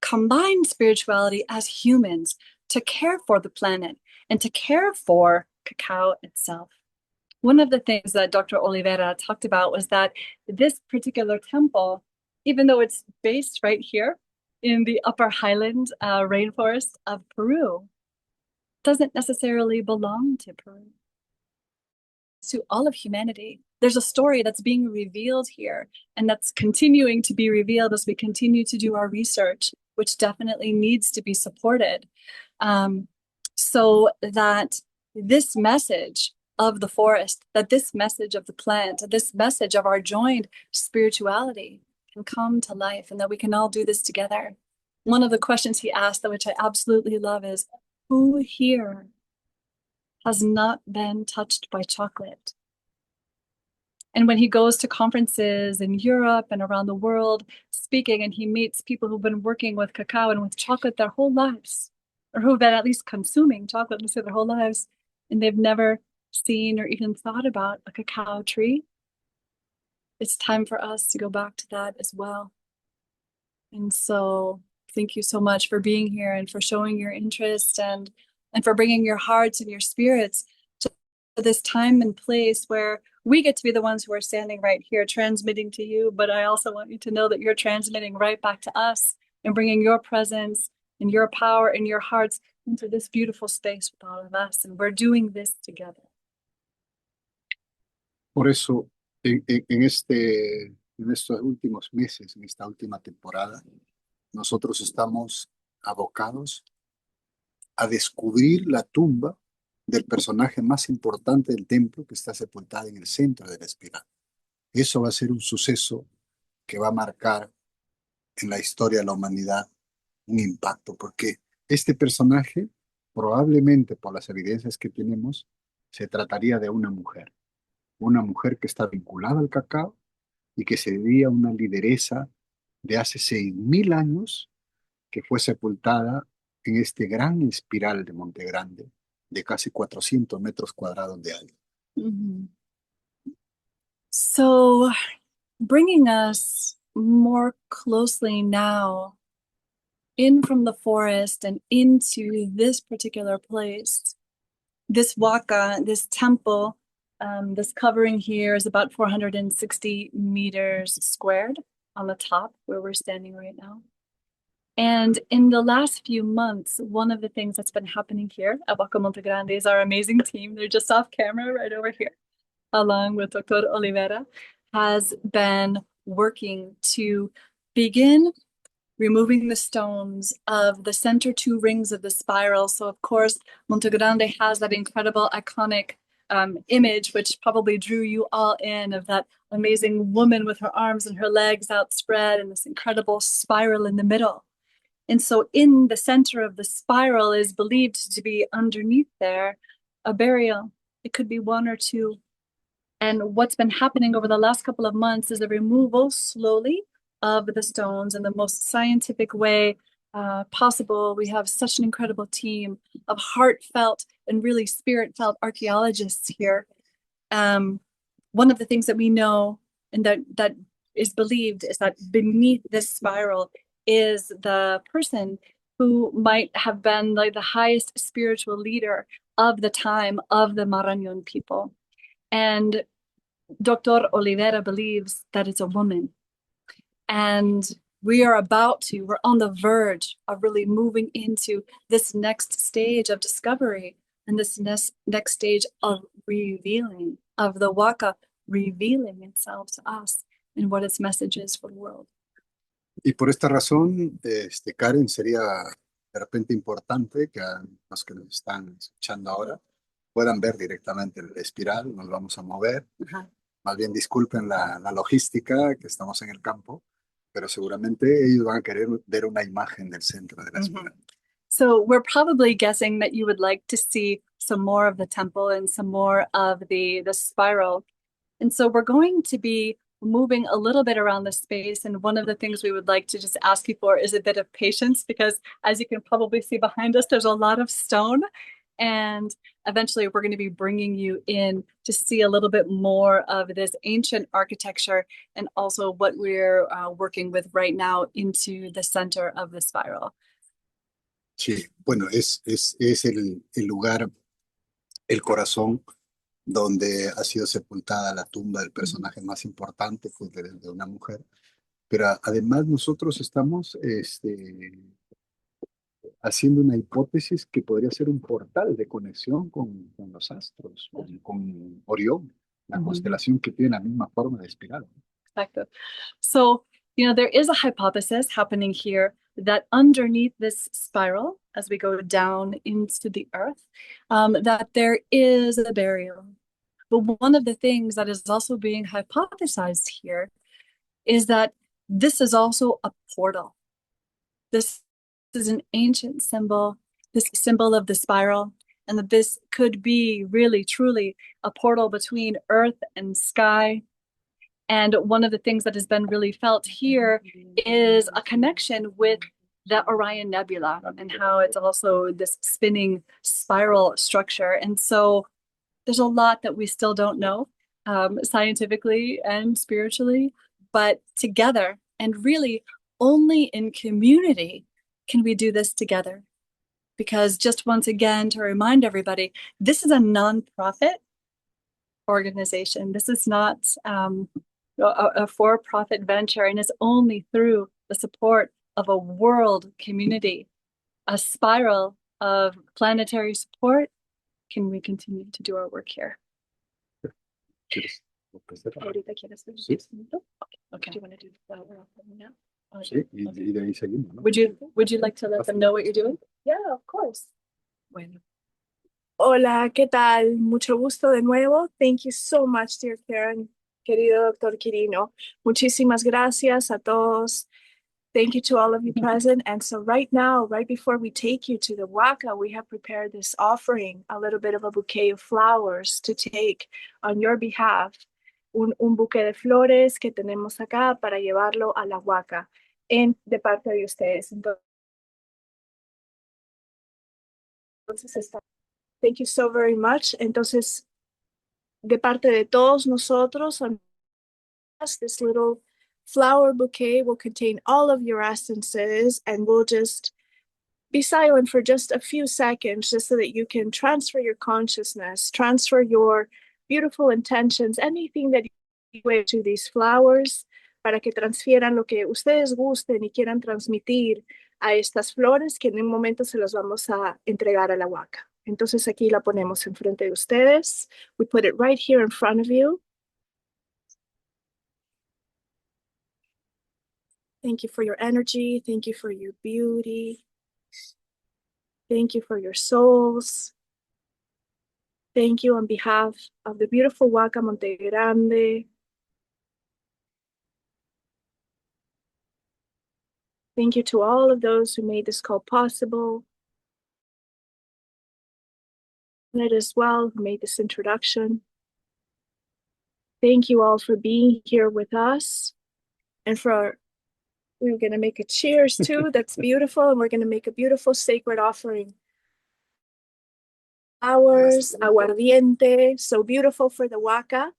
[SPEAKER 5] combined spirituality as humans to care for the planet and to care for cacao itself. One of the things that Dr. Olivera talked about was that this particular temple, even though it's based right here in the upper highland rainforest of Peru, doesn't necessarily belong to Peru. It's to all of humanity. There's a story that's being revealed here, and that's continuing to be revealed as we continue to do our research, which definitely needs to be supported, so that this message of the forest, that this message of the plant, this message of our joined spirituality can come to life, and that we can all do this together. One of the questions he asked, which I absolutely love, is who here has not been touched by chocolate? And when he goes to conferences in Europe and around the world speaking, and he meets people who've been working with cacao and with chocolate their whole lives, or who've been at least consuming chocolate their whole lives, and they've never seen or even thought about a cacao tree, it's time for us to go back to that as well. And so thank you so much for being here and for showing your interest and for bringing your hearts and your spirits to this time and place where we get to be the ones who are standing right here transmitting to you. But I also want you to know that you're transmitting right back to us and bringing your presence and your power and your hearts into this beautiful space with all of us. And we're doing this together.
[SPEAKER 4] Por eso, en estos últimos meses, en esta última temporada, nosotros estamos abocados a descubrir la tumba del personaje más importante del templo que está sepultada en el centro de la espiral. Eso va a ser un suceso que va a marcar en la historia de la humanidad un impacto, porque este personaje, probablemente por las evidencias que tenemos, se trataría de una mujer que está vinculada al cacao y que sería una lideresa de hace 6.000 años que fue sepultada en este gran espiral de Montegrande de casi 400 metros cuadrados de alto.
[SPEAKER 5] Mhm. So, bringing us more closely now in from the forest and into this particular place, this waka, this temple, this covering here is about 460 meters squared on the top where we're standing right now. And in the last few months, one of the things that's been happening here at Huaca Montegrande is our amazing team. They're just off camera right over here, along with Dr. Olivera, has been working to begin removing the stones of the center two rings of the spiral. So, of course, Montegrande has that incredible, iconic image, which probably drew you all in, of that amazing woman with her arms and her legs outspread and this incredible spiral in the middle. And so in the center of the spiral is believed to be underneath there a burial. It could be one or two. And what's been happening over the last couple of months is the removal slowly of the stones in the most scientific way possible. We have such an incredible team of heartfelt and really spirit-felt archaeologists here. One of the things that we know and that is believed is that beneath this spiral is the person who might have been like the highest spiritual leader of the time of the Marañón people. And Dr. Olivera believes that it's a woman. And we're on the verge of really moving into this next stage of discovery and this next stage of revealing, of the Huaca revealing itself to us and what its message is for the world.
[SPEAKER 4] Y por esta razón, Karen, sería de repente importante que a los que nos están escuchando ahora puedan ver directamente el espiral, nos vamos a mover. Más bien disculpen la logística, que estamos en el campo, pero seguramente ellos van a querer ver una imagen del centro de la espiral.
[SPEAKER 5] So we're probably guessing that you would like to see some more of the temple and some more of the spiral. And so we're going to be moving a little bit around the space. And one of the things we would like to just ask you for is a bit of patience, because as you can probably see behind us, there's a lot of stone. And eventually we're going to be bringing you in to see a little bit more of this ancient architecture and also what we're working with right now into the center of the spiral.
[SPEAKER 4] Sí, bueno, es el lugar, el corazón donde ha sido sepultada la tumba del personaje más importante, pues, de una mujer. Pero además nosotros estamos haciendo una hipótesis que podría ser un portal de conexión con los astros, con Orión, la constelación que tiene la misma forma de espiral.
[SPEAKER 5] Exacto. So, there is a hypothesis happening here that underneath this spiral, as we go down into the earth, that there is a burial. But one of the things that is also being hypothesized here is that this is also a portal. This is an ancient symbol, this symbol of the spiral, and that this could be really, truly a portal between earth and sky. And one of the things that has been really felt here is a connection with the Orion Nebula and how it's also this spinning spiral structure. And so there's a lot that we still don't know scientifically and spiritually, but together, and really only in community can we do this together. Because just once again, to remind everybody, this is a nonprofit organization. This is not a for-profit venture, and it's only through the support of a world community, a spiral of planetary support, can we continue to do our work here.
[SPEAKER 3] Ahorita quieres ver
[SPEAKER 4] Sí.
[SPEAKER 3] Okay. Do you want to do the flower offering now?
[SPEAKER 4] Sí, y de ahí seguimos, ¿no?
[SPEAKER 5] Would you like to let them know what you're doing?
[SPEAKER 3] Yeah, of course.
[SPEAKER 5] Bueno.
[SPEAKER 3] Hola, ¿qué tal? Mucho gusto de nuevo. Thank you so much, dear Karen, querido doctor Quirino. Muchísimas gracias a todos. Thank you to all of you present. And so right now, right before we take you to the Huaca, we have prepared this offering, a little bit of a bouquet of flowers to take on your behalf. Un buque de flores que tenemos acá para llevarlo a la Huaca de parte de ustedes. Entonces, thank you so very much. Entonces, de parte de todos nosotros, this little flower bouquet will contain all of your essences, and we'll just be silent for just a few seconds just so that you can transfer your consciousness, transfer your beautiful intentions, anything that you wish to these flowers, para que transfieran lo que ustedes gusten y quieran transmitir a estas flores que en un momento se los vamos a entregar a la Huaca. Entonces aquí la ponemos enfrente de ustedes. We put it right here in front of you. Thank you for your energy. Thank you for your beauty. Thank you for your souls. Thank you on behalf of the beautiful Huaca Montegrande. Thank you to all of those who made this call possible. And as well, who made this introduction. Thank you all for being here with us. And we're going to make a cheers too. That's beautiful. And we're going to make a beautiful sacred offering. Flowers, aguardiente, so beautiful for the Huaca.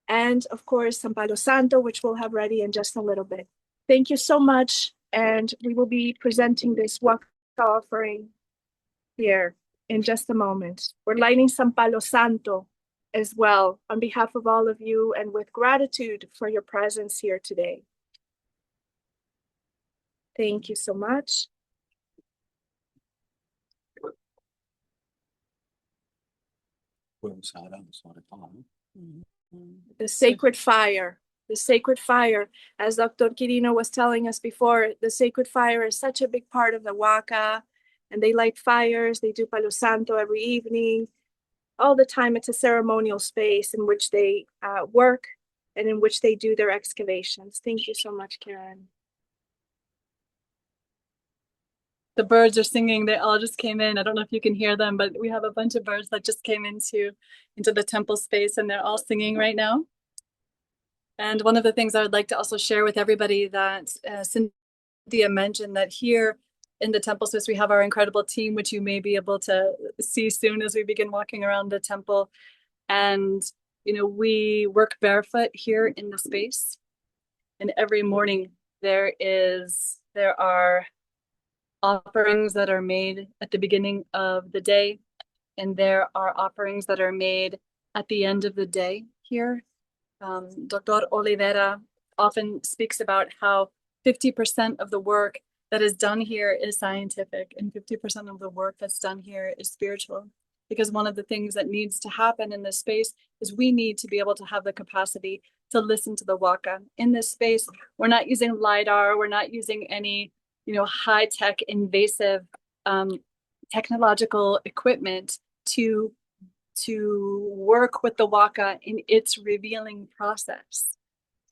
[SPEAKER 3] And of course, San Palo Santo, which we'll have ready in just a little bit. Thank you so much. And we will be presenting this Huaca offering here in just a moment. We're lighting San Palo Santo as well on behalf of all of you and with gratitude for your presence here today. Thank you so much. The sacred fire. The sacred fire, as Dr. Quirino was telling us before, the sacred fire is such a big part of the Huaca, and they light fires, they do Palo Santo every evening. All the time, it's a ceremonial space in which they work and in which they do their excavations. Thank you so much, Karen.
[SPEAKER 5] The birds are singing. They all just came in. I don't know if you can hear them, but we have a bunch of birds that just came into the temple space, and they're all singing right now. And one of the things I would like to also share with everybody that Cynthia mentioned that here in the temple space, we have our incredible team, which you may be able to see soon as we begin walking around the temple. And, we work barefoot here in the space. And every morning there are offerings that are made at the beginning of the day. And there are offerings that are made at the end of the day here. Dr. Olivera often speaks about how 50% of the work that is done here is scientific and 50% of the work that's done here is spiritual. Because one of the things that needs to happen in this space is we need to be able to have the capacity to listen to the Huaca. In this space, we're not using LiDAR, we're not using any, high-tech invasive technological equipment to work with the Huaca in its revealing process.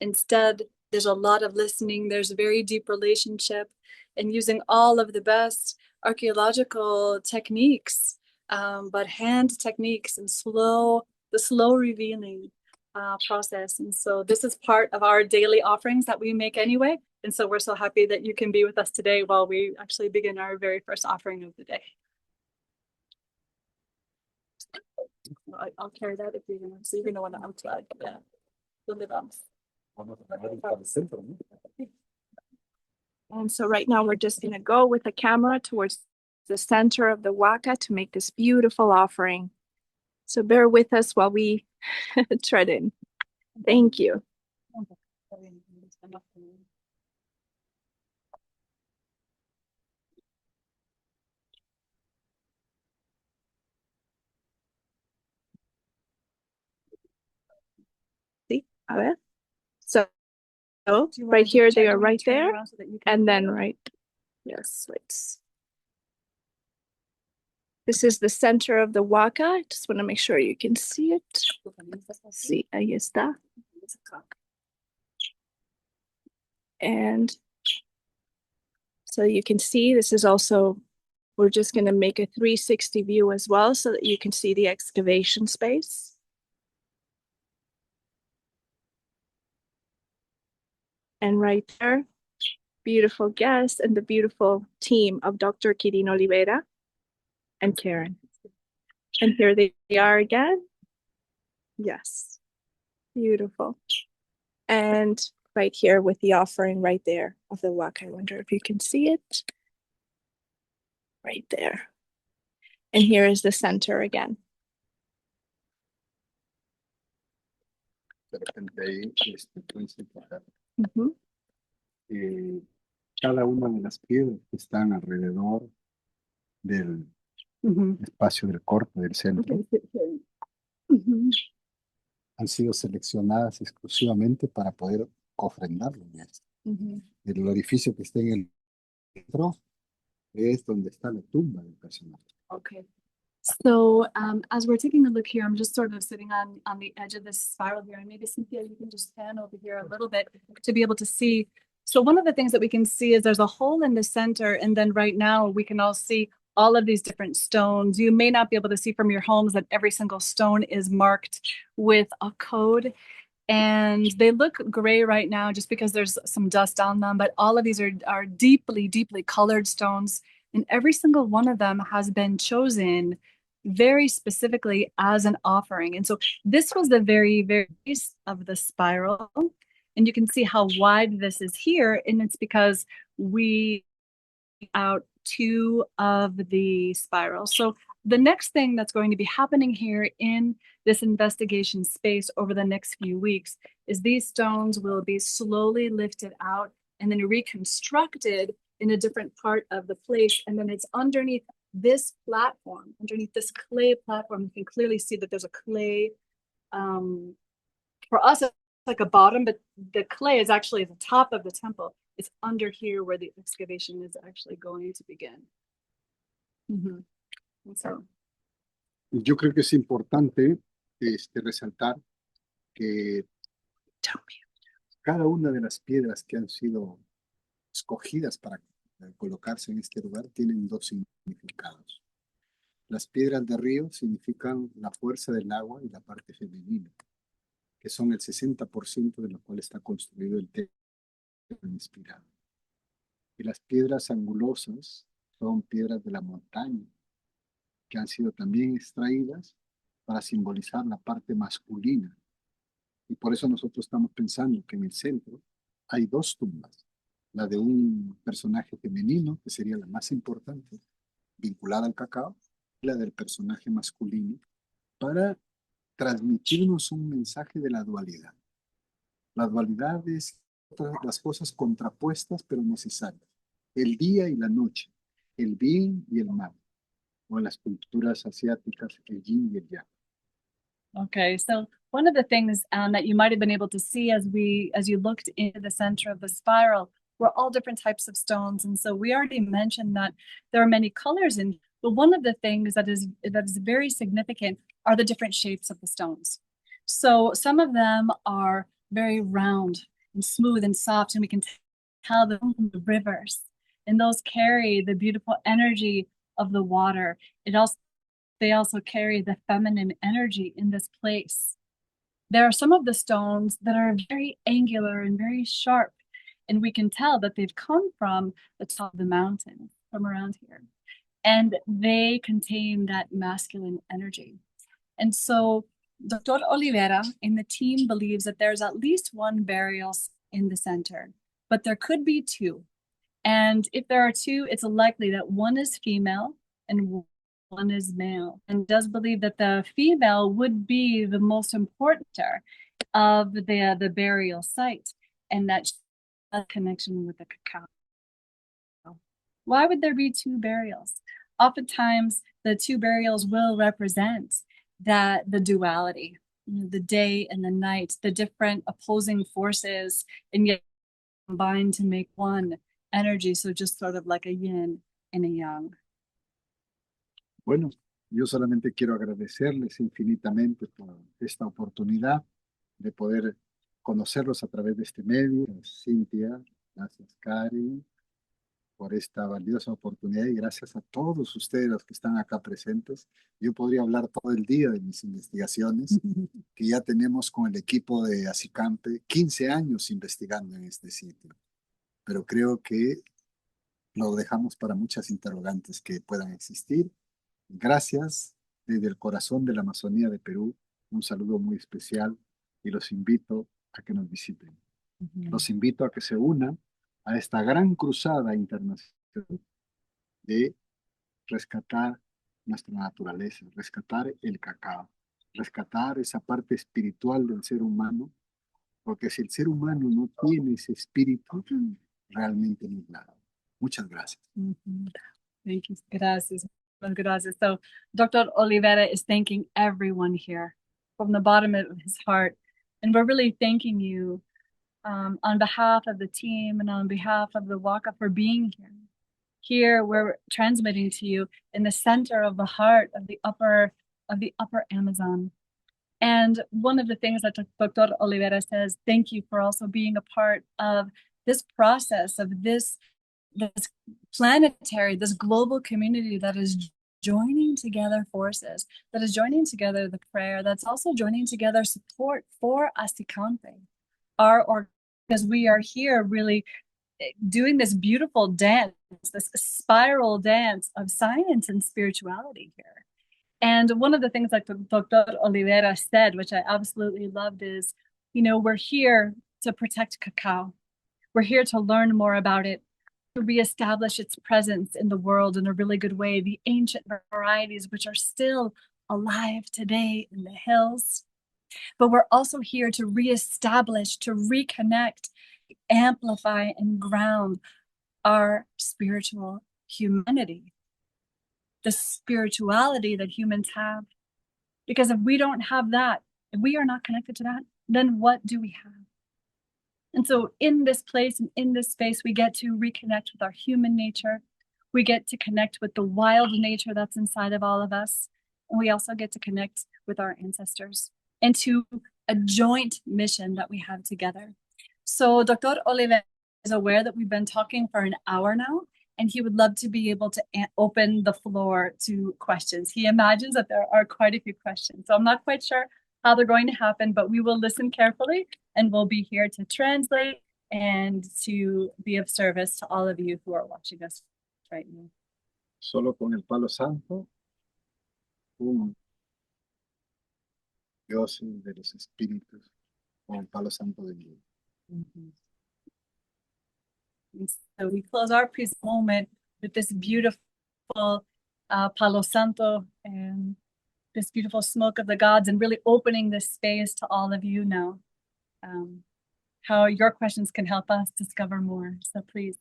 [SPEAKER 5] Instead, there's a lot of listening, there's a very deep relationship, and using all of the best archaeological techniques, but hand techniques and the slow revealing process. And so this is part of our daily offerings that we make anyway. And so we're so happy that you can be with us today while we actually begin our very first offering of the day. I'll carry that if you're gonna, so you're gonna want to unplug. Yeah.
[SPEAKER 3] And so right now we're just gonna go with the camera towards the center of the Huaca to make this beautiful offering. So bear with us while we tread in. Thank you. A ver. So
[SPEAKER 5] Do you want
[SPEAKER 3] right
[SPEAKER 5] to
[SPEAKER 3] here,
[SPEAKER 5] check
[SPEAKER 3] they are
[SPEAKER 5] when we
[SPEAKER 3] right
[SPEAKER 5] turn
[SPEAKER 3] there.
[SPEAKER 5] around so that you can
[SPEAKER 3] And then
[SPEAKER 5] see it?
[SPEAKER 3] right, yes, this is the center of the Huaca. I just want to make sure you can see it. Sí, ahí está. And so you can see this is also, we're just going to make a 360 view as well so that you can see the excavation space. And right there, beautiful guest and the beautiful team of Dr. Quirino Olivera and Karen. And here they are again. Yes, beautiful. And right here with the offering right there of the Huaca. I wonder if you can see it. Right there. And here is the center again.
[SPEAKER 4] De repente ahí puedes encontrar
[SPEAKER 3] Mhm.
[SPEAKER 4] cada una de las piedras que están alrededor del espacio del corpo del centro han sido seleccionadas exclusivamente para poder ofrendarlo en esto. El orificio que está en el centro es donde está la tumba del personaje.
[SPEAKER 5] Okay. So as we're taking a look here, I'm just sort of sitting on the edge of this spiral here, and maybe Cynthia, you can just pan over here a little bit to be able to see. So one of the things that we can see is there's a hole in the center, and then right now we can all see all of these different stones. You may not be able to see from your homes that every single stone is marked with a code, and they look gray right now just because there's some dust on them, but all of these are deeply, deeply colored stones, and every single one of them has been chosen very specifically as an offering. And so this was the very, very base of the spiral. And you can see how wide this is here. And it's because we out two of the spirals. So the next thing that's going to be happening here in this investigation space over the next few weeks is these stones will be slowly lifted out and then reconstructed in a different part of the place. And then it's underneath this platform, underneath this clay platform. You can clearly see that there's a clay, for us, it's like a bottom, but the clay is actually at the top of the temple. It's under here where the excavation is actually going to begin. And so,
[SPEAKER 4] Yo creo que es importante resaltar que cada una de las piedras que han sido escogidas para colocarse en este lugar tienen dos significados. Las piedras de río significan la fuerza del agua y la parte femenina, que son el 60% de lo cual está construido el templo inspirado. Y las piedras angulosas son piedras de la montaña, que han sido también extraídas para simbolizar la parte masculina. Y por eso nosotros estamos pensando que en el centro hay dos tumbas, la de un personaje femenino, que sería la más importante, vinculada al cacao, y la del personaje masculino, para transmitirnos un mensaje de la dualidad. La dualidad es las cosas contrapuestas pero necesarias, el día y la noche, el bien y el mal, o en las culturas asiáticas, el yin y el yang.
[SPEAKER 5] okay, so one of the things that you might have been able to see as you looked into the center of the spiral were all different types of stones. And so we already mentioned that there are many colors in, but one of the things that is very significant are the different shapes of the stones. So some of them are very round and smooth and soft, and we can tell them from the rivers, and those carry the beautiful energy of the water. They also carry the feminine energy in this place. There are some of the stones that are very angular and very sharp, and we can tell that they've come from the top of the mountain, from around here. And they contain that masculine energy. And so Dr. Olivera and the team believes that there's at least one burial in the center, but there could be two. And if there are two, it's likely that one is female and one is male, and does believe that the female would be the most important of the burial site, and that a connection with the cacao. Why would there be two burials? Oftentimes, the two burials will represent the duality, the day and the night, the different opposing forces, and yet combine to make one energy. So just sort of like a yin and a yang.
[SPEAKER 4] Bueno, yo solamente quiero agradecerles infinitamente por esta oportunidad de poder conocerlos a través de este medio. Cynthia, gracias Karen, por esta valiosa oportunidad y gracias a todos ustedes los que están acá presentes. Yo podría hablar todo el día de mis investigaciones, que ya tenemos con el equipo de Asicampe 15 años investigando en este sitio, pero creo que lo dejamos para muchas interrogantes que puedan existir. Gracias desde el corazón de la Amazonía de Perú, un saludo muy especial y los invito a que nos visiten. Los invito a que se unan a esta gran cruzada internacional de rescatar nuestra naturaleza, rescatar el cacao, rescatar esa parte espiritual del ser humano, porque si el ser humano no tiene ese espíritu, realmente no es nada. Muchas gracias.
[SPEAKER 5] Thank you. Gracias. Gracias. So Dr. Olivera is thanking everyone here from the bottom of his heart. And we're really thanking you on behalf of the team and on behalf of the Huaca for being here. Here we're transmitting to you in the center of the heart of the upper Amazon. And one of the things that Dr. Olivera says, thank you for also being a part of this process of this planetary, this global community that is joining together forces, that is joining together the prayer, that's also joining together support for Asicampe, because we are here really doing this beautiful dance, this spiral dance of science and spirituality here. And one of the things that Dr. Olivera said, which I absolutely loved, is, we're here to protect cacao. We're here to learn more about it, to reestablish its presence in the world in a really good way, the ancient varieties which are still alive today in the hills. But we're also here to reestablish, to reconnect, amplify, and ground our spiritual humanity, the spirituality that humans have. Because if we don't have that, if we are not connected to that, then what do we have? And so in this place and in this space, we get to reconnect with our human nature. We get to connect with the wild nature that's inside of all of us. And we also get to connect with our ancestors and to a joint mission that we have together. So Dr. Olivera is aware that we've been talking for an hour now, and he would love to be able to open the floor to questions. He imagines that there are quite a few questions. So I'm not quite sure how they're going to happen, but we will listen carefully and we'll be here to translate and to be of service to all of you who are watching us right now.
[SPEAKER 4] Solo con el palo santo, un Dios de los espíritus, con el palo santo de Dios.
[SPEAKER 5] And so we close our peace moment with this beautiful Palo Santo and this beautiful smoke of the gods, and really opening this space to all of you now. How your questions can help us discover more. So please,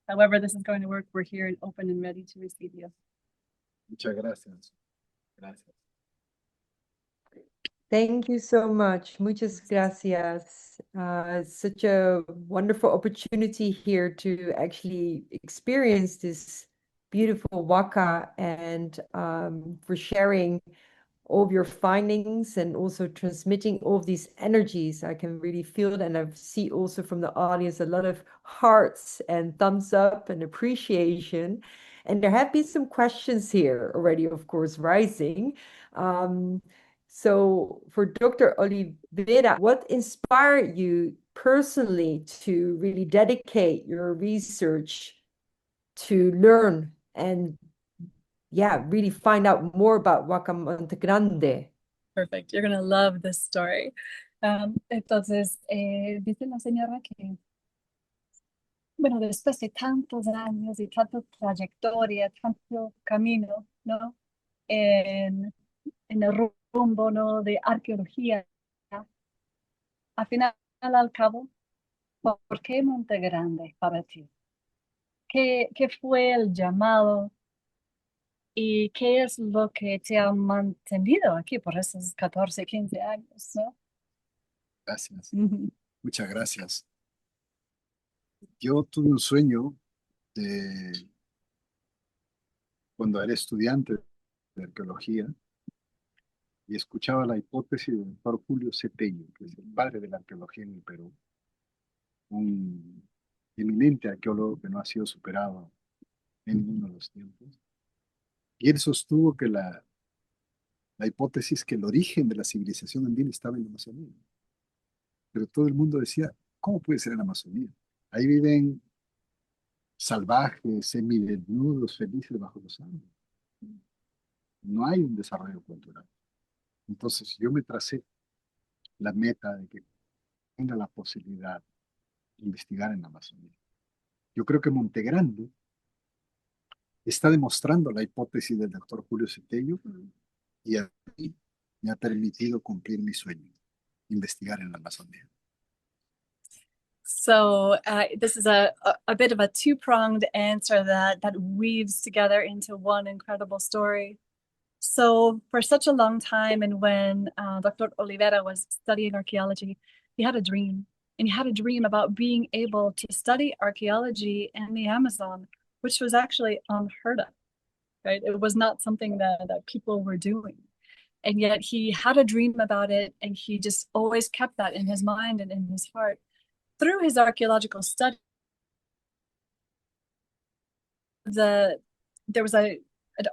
[SPEAKER 5] however this is going to work, we're here and open and ready to receive you.
[SPEAKER 4] Muchas gracias. Gracias.
[SPEAKER 1] Thank you so much. Muchas gracias. It's such a wonderful opportunity here to actually experience this beautiful Huaca, and for sharing all of your findings and also transmitting all of these energies. I can really feel it, and I see also from the audience a lot of hearts and thumbs up and appreciation. And there have been some questions here already, of course, rising. So for Dr. Olivera, what inspired you personally to really dedicate your research to learn and really find out more about Huaca Montegrande?
[SPEAKER 5] Perfect. You're going to love this story. Entonces, dice la señora que, bueno, después de tantos años y tanta trayectoria, tanto camino, ¿no? En el rumbo, ¿no? De arqueología, al final, al cabo, ¿por qué Montegrande para ti? ¿Qué fue el llamado ¿Y qué es lo que te ha mantenido aquí por esos 14, 15 años, no?
[SPEAKER 4] Gracias,
[SPEAKER 5] Ujú.
[SPEAKER 4] muchas gracias. Yo tuve un sueño de cuando era estudiante de arqueología y escuchaba la hipótesis del doctor Julio Cetello, que es el padre de la arqueología en el Perú, un eminente arqueólogo que no ha sido superado en ninguno de los tiempos. Y él sostuvo que la hipótesis que el origen de la civilización andina estaba en la Amazonía. Pero todo el mundo decía, ¿cómo puede ser en la Amazonía? Ahí viven salvajes, semidesnudos, felices bajo los árboles. No hay un desarrollo cultural. Entonces yo me tracé la meta de que tenga la posibilidad de investigar en la Amazonía. Yo creo que Montegrande está demostrando la hipótesis del doctor Julio Cetello y a mí me ha permitido cumplir mi sueño, investigar en la Amazonía.
[SPEAKER 5] So this is a bit of a two-pronged answer that weaves together into one incredible story. So for such a long time, and when Dr. Olivera was studying archaeology, he had a dream. And he had a dream about being able to study archaeology in the Amazon, which was actually unheard of, right? It was not something that people were doing. And yet he had a dream about it, and he just always kept that in his mind and in his heart. Through his archaeological study, there was an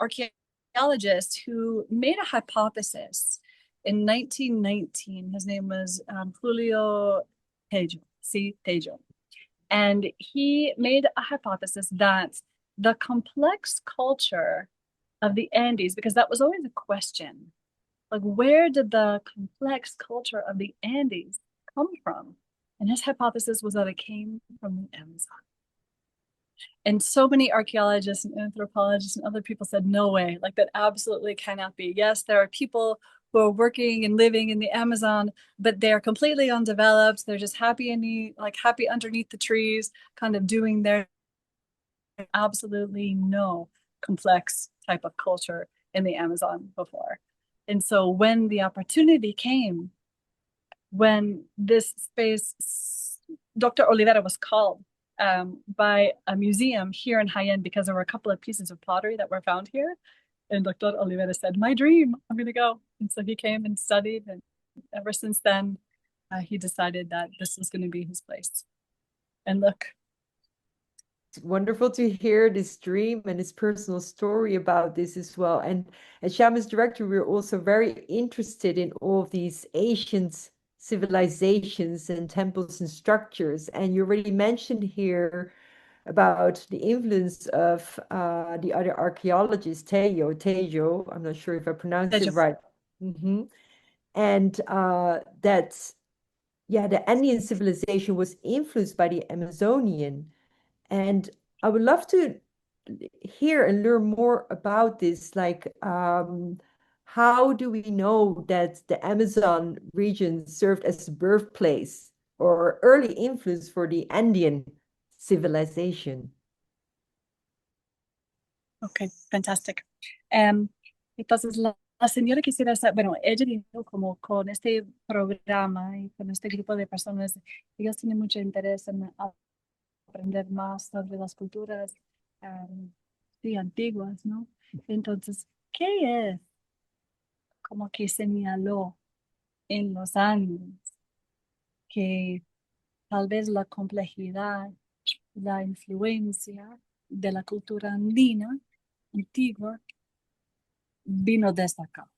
[SPEAKER 5] archaeologist who made a hypothesis in 1919. His name was Julio Tejo. And he made a hypothesis that the complex culture of the Andes, because that was always a question, like where did the complex culture of the Andes come from? And his hypothesis was that it came from the Amazon. And so many archaeologists and anthropologists and other people said, no way, like that absolutely cannot be. Yes, there are people who are working and living in the Amazon, but they're completely undeveloped. They're just happy underneath the trees, kind of doing their absolutely no complex type of culture in the Amazon before. And so when the opportunity came, when this space, Dr. Olivera was called by a museum here in Jaén because there were a couple of pieces of pottery that were found here. And Dr. Olivera said, my dream, I'm going to go. And so he came and studied. And ever since then, he decided that this was going to be his place. And look.
[SPEAKER 1] It's wonderful to hear this dream and his personal story about this as well. And at Shamans Directory, we're also very interested in all of these ancient civilizations and temples and structures. And you already mentioned here about the influence of the other archaeologist, Tejo, I'm not sure if I pronounced it right. And that, the Andean civilization was influenced by the Amazonian. And I would love to hear and learn more about this, like how do we know that the Amazon region served as a birthplace or early influence for the Andean civilization?
[SPEAKER 5] Okay, fantastic. Entonces, la señora quisiera saber, bueno, ella dijo como con este programa y con este grupo de personas, ellos tienen mucho interés en aprender más sobre las culturas sí, antiguas, ¿no? Entonces, ¿qué es como que señaló en los años que tal vez la complejidad, la influencia de la cultura andina antigua vino desde acá,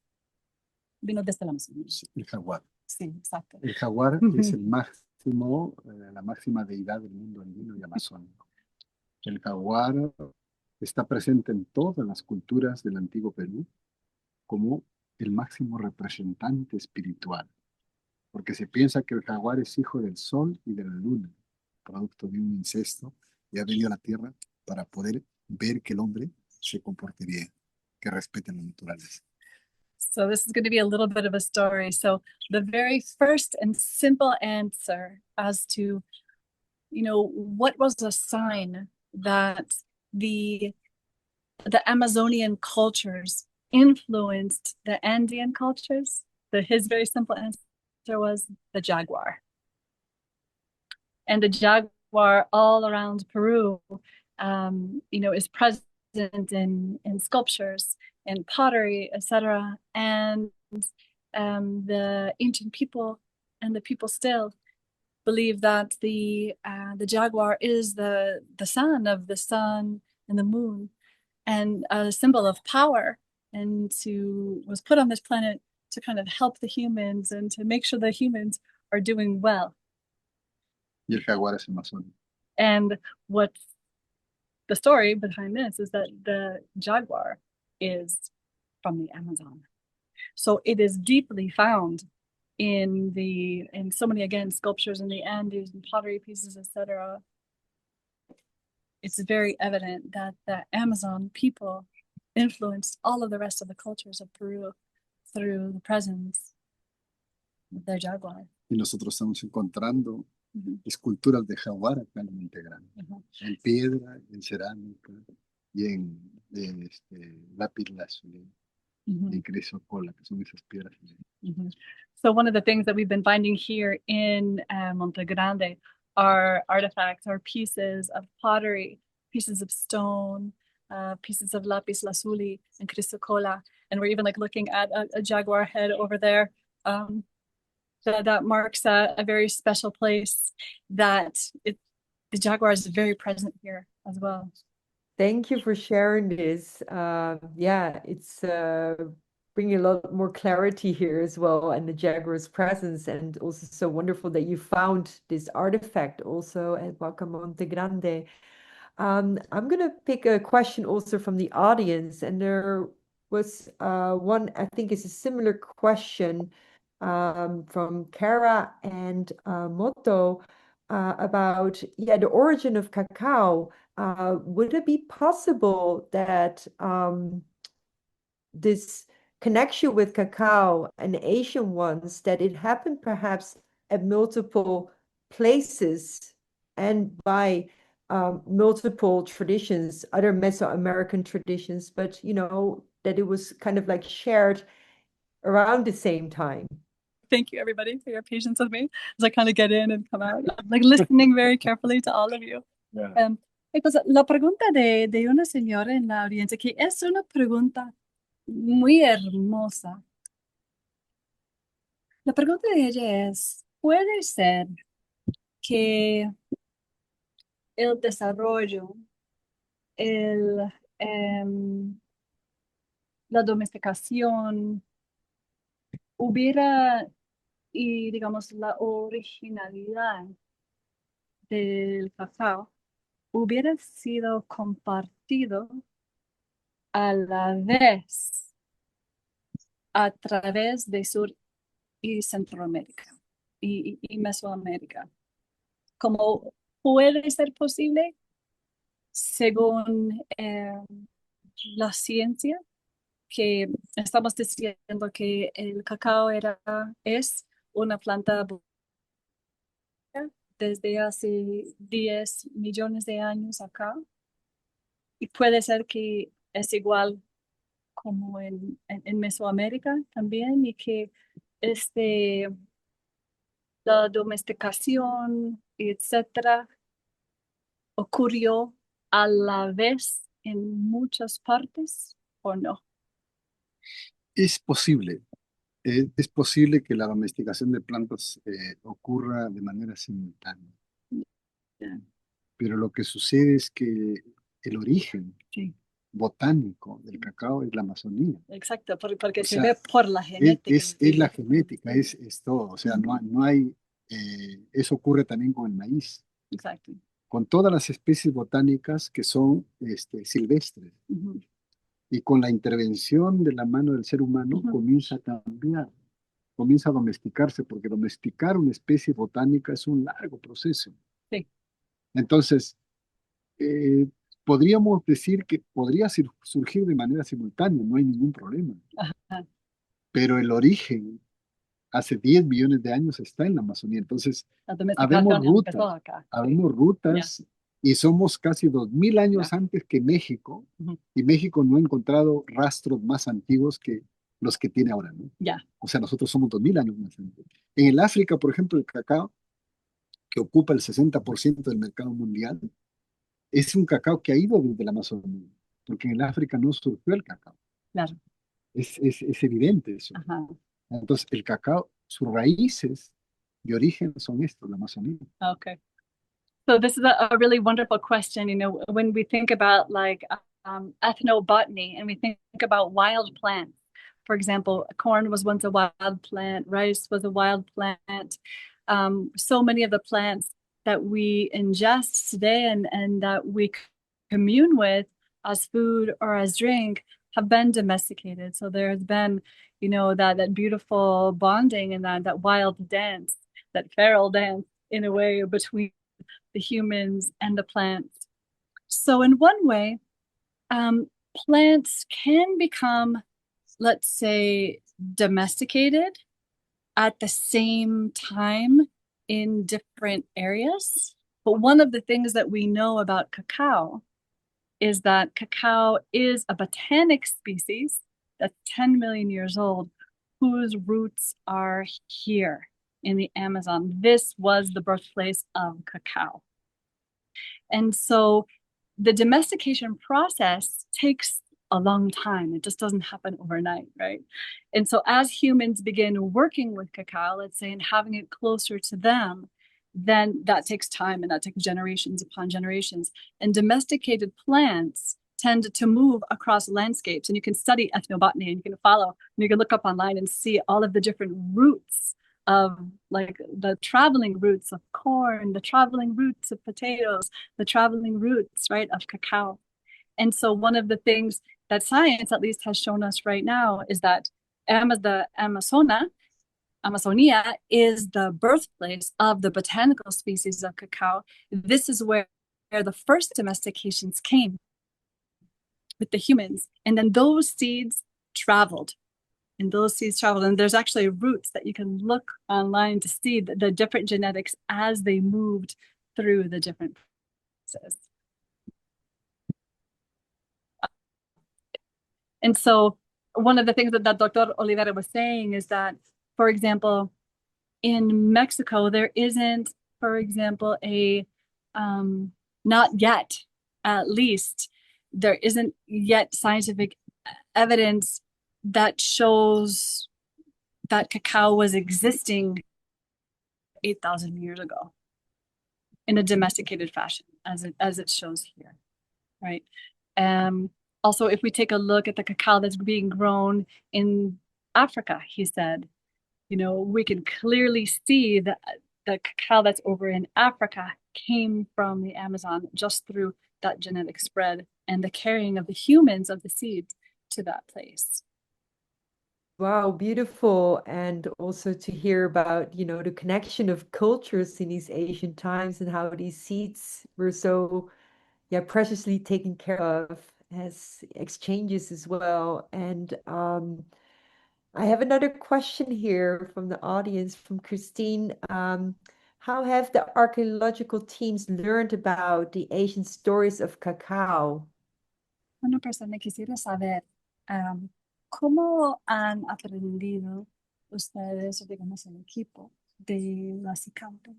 [SPEAKER 5] vino desde la Amazonía?
[SPEAKER 4] El jaguar.
[SPEAKER 5] Sí, exacto.
[SPEAKER 4] El jaguar es el máximo, la máxima deidad del mundo andino y amazónico. El jaguar está presente en todas las culturas del antiguo Perú como el máximo representante espiritual, porque se piensa que el jaguar es hijo del sol y de la luna, producto de un incesto, y ha venido a la tierra para poder ver que el hombre se comporte bien, que respete la naturaleza.
[SPEAKER 5] So this is going to be a little bit of a story. So the very first and simple answer as to, what was the sign that the the Amazonian cultures influenced the Andean cultures? His very simple answer was the jaguar. And the jaguar all around Peru, is present in sculptures, in pottery, etc. And the ancient people and the people still believe that the jaguar is the son of the sun and the moon, and a symbol of power, and was put on this planet to kind of help the humans and to make sure the humans are doing well.
[SPEAKER 4] Y el jaguar es amazónico.
[SPEAKER 5] And what the story behind this is that the jaguar is from the Amazon. So it is deeply found in so many, again, sculptures in the Andes and pottery pieces, etc. It's very evident that the Amazon people influenced all of the rest of the cultures of Peru through the presence of their jaguar.
[SPEAKER 4] Y nosotros estamos encontrando esculturas de jaguar acá en Montegrande, en piedra, en cerámica y en lápiz lazuli, en crisocola, que son esas piedras.
[SPEAKER 5] So one of the things that we've been finding here in Montegrande are artifacts or pieces of pottery, pieces of stone, pieces of lapis lazuli and chrysocolla, and we're even looking at a jaguar head over there. That marks a very special place. The jaguar is very present here as well.
[SPEAKER 1] Thank you for sharing this. Yeah, it's bringing a lot more clarity here as well, and the jaguar's presence, and also so wonderful that you found this artifact also at Huaca Montegrande. I'm going to pick a question also from the audience, and there was one, I think is a similar question from Kara and Moto about the origin of cacao. Would it be possible that this connection with cacao and Asian ones, that it happened perhaps at multiple places and by multiple traditions, other Mesoamerican traditions, but that it was kind of shared around the same time?
[SPEAKER 5] Thank you, everybody, for your patience with me as I kind of get in and come out. I'm listening very carefully to all of you.
[SPEAKER 4] Yeah.
[SPEAKER 5] La pregunta de una señora en la audiencia, que es una pregunta muy hermosa. La pregunta de ella es, ¿puede ser que el desarrollo, la domesticación y digamos la originalidad del cacao hubiera sido compartido a la vez a través de Sur y Centroamérica y Mesoamérica? ¿Cómo puede ser posible según la ciencia, que estamos diciendo que el cacao es una planta desde hace 10 millones de años acá, y puede ser que es igual como en Mesoamérica también, y que la domesticación, etcétera, ocurrió a la vez en muchas partes, ¿o no?
[SPEAKER 4] Es posible. Es posible que la domesticación de plantas ocurra de manera simultánea. Pero lo que sucede es que el origen botánico del cacao es la Amazonía.
[SPEAKER 5] Exacto, porque se ve por la genética.
[SPEAKER 4] Es la genética, es todo. O sea, no hay. Eso ocurre también con el maíz.
[SPEAKER 5] Exacto.
[SPEAKER 4] Con todas las especies botánicas que son silvestres. Y con la intervención de la mano del ser humano comienza a cambiar, comienza a domesticarse, porque domesticar una especie botánica es un largo proceso.
[SPEAKER 5] Sí.
[SPEAKER 4] Entonces, podríamos decir que podría surgir de manera simultánea, no hay ningún problema.
[SPEAKER 5] Ajá.
[SPEAKER 4] Pero el origen, hace 10 millones de años, está en la Amazonía. Entonces,
[SPEAKER 5] La domesticación empezó acá.
[SPEAKER 4] habemos rutas Y somos casi 2000 años antes que México, y México no ha encontrado rastros más antiguos que los que tiene ahora, ¿no? O sea, nosotros somos 2000 años más antiguos. En el África, por ejemplo, el cacao, que ocupa el 60% del mercado mundial, es un cacao que ha ido desde la Amazonía, porque en el África no surgió el cacao.
[SPEAKER 5] Claro.
[SPEAKER 4] Es evidente eso.
[SPEAKER 5] Ajá.
[SPEAKER 4] Entonces, el cacao, sus raíces de origen son estos, la Amazonía.
[SPEAKER 5] Okay. So this is a really wonderful question. You know, when we think about like ethnobotany and we think about wild plants, for example, corn was once a wild plant, rice was a wild plant. So many of the plants that we ingest today and that we commune with as food or as drink have been domesticated. So there has been, you know, that beautiful bonding and that wild dance, that feral dance in a way between the humans and the plants. So in one way, plants can become, let's say, domesticated at the same time in different areas. But one of the things that we know about cacao is that cacao is a botanic species that's 10 million years old, whose roots are here in the Amazon. This was the birthplace of cacao. And so the domestication process takes a long time. It just doesn't happen overnight, right? And so as humans begin working with cacao, let's say, and having it closer to them, then that takes time and that takes generations upon generations. And domesticated plants tend to move across landscapes. And you can study ethnobotany and you can follow, and you can look up online and see all of the different roots of like the traveling roots of corn, the traveling roots of potatoes, the traveling roots, right, of cacao. And so one of the things that science at least has shown us right now is that the Amazonia is the birthplace of the botanical species of cacao. This is where the first domestications came with the humans. And then those seeds traveled. And there's actually roots that you can look online to see the different genetics as they moved through the different processes. And so one of the things that Dr. Olivera was saying is that, for example, in Mexico, there isn't, for example, not yet, at least, there isn't yet scientific evidence that shows that cacao was existing 8,000 years ago in a domesticated fashion, as it shows here, right? Also, if we take a look at the cacao that's being grown in Africa, he said, you know, we can clearly see that the cacao that's over in Africa came from the Amazon just through that genetic spread and the carrying of the humans of the seeds to that place.
[SPEAKER 1] Wow, beautiful. And also to hear about, you know, the connection of cultures in these ancient times and how these seeds were so, yeah, preciously taken care of as exchanges as well. And I have another question here from the audience, from Christine. How have the archaeological teams learned about the ancient stories of cacao?
[SPEAKER 5] Una persona quisiera saber cómo han aprendido ustedes, digamos, el equipo de la CICAMPO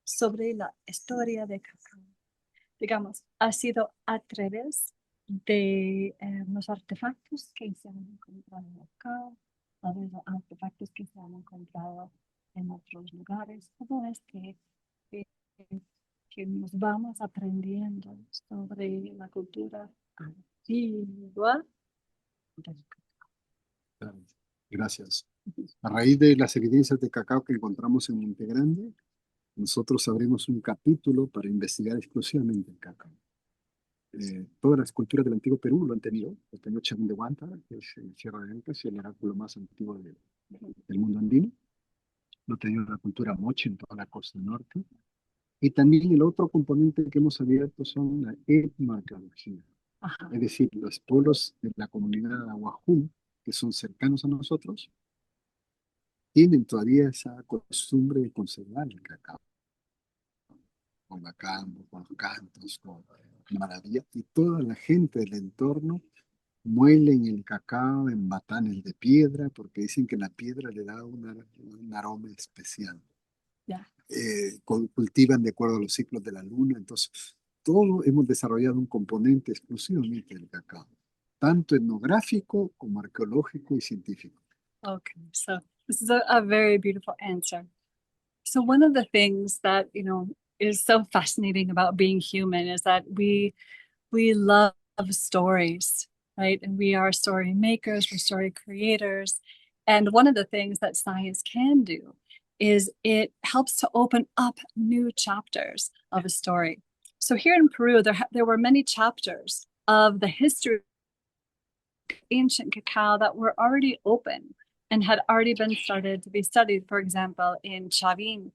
[SPEAKER 5] sobre la historia de cacao. Digamos, ha sido a través de los artefactos que se han encontrado acá, a de los artefactos que se han encontrado en otros lugares. ¿Cómo es que nos vamos aprendiendo sobre la cultura antigua del cacao?
[SPEAKER 4] Gracias. A raíz de las evidencias de cacao que encontramos en Montegrande, nosotros abrimos un capítulo para investigar exclusivamente el cacao. Todas las culturas del antiguo Perú lo han tenido. Lo tengo Shamans Directory, que es el Sierra de Ancas, el oráculo más antiguo del mundo andino. Lo ha tenido la cultura moche en toda la costa norte. Y también el otro componente que hemos abierto son la etnoarqueología. Es decir, los pueblos de la comunidad Ahuajún, que son cercanos a nosotros, tienen todavía esa costumbre de conservar el cacao. con la campo, con los cantos, con maravilla, y toda la gente del entorno muelen el cacao en batanes de piedra porque dicen que la piedra le da un aroma especial.
[SPEAKER 5] Yeah.
[SPEAKER 4] Cultivan de acuerdo a los ciclos de la luna, entonces todo hemos desarrollado un componente exclusivamente del cacao, tanto etnográfico como arqueológico y científico.
[SPEAKER 5] Okay, so this is a very beautiful answer. So one of the things that, is so fascinating about being human is that we love stories, right? And we are story makers, we're story creators. And one of the things that science can do is it helps to open up new chapters of a story. So here in Peru, there were many chapters of the history of ancient cacao that were already open and had already been started to be studied, for example, in Chavin,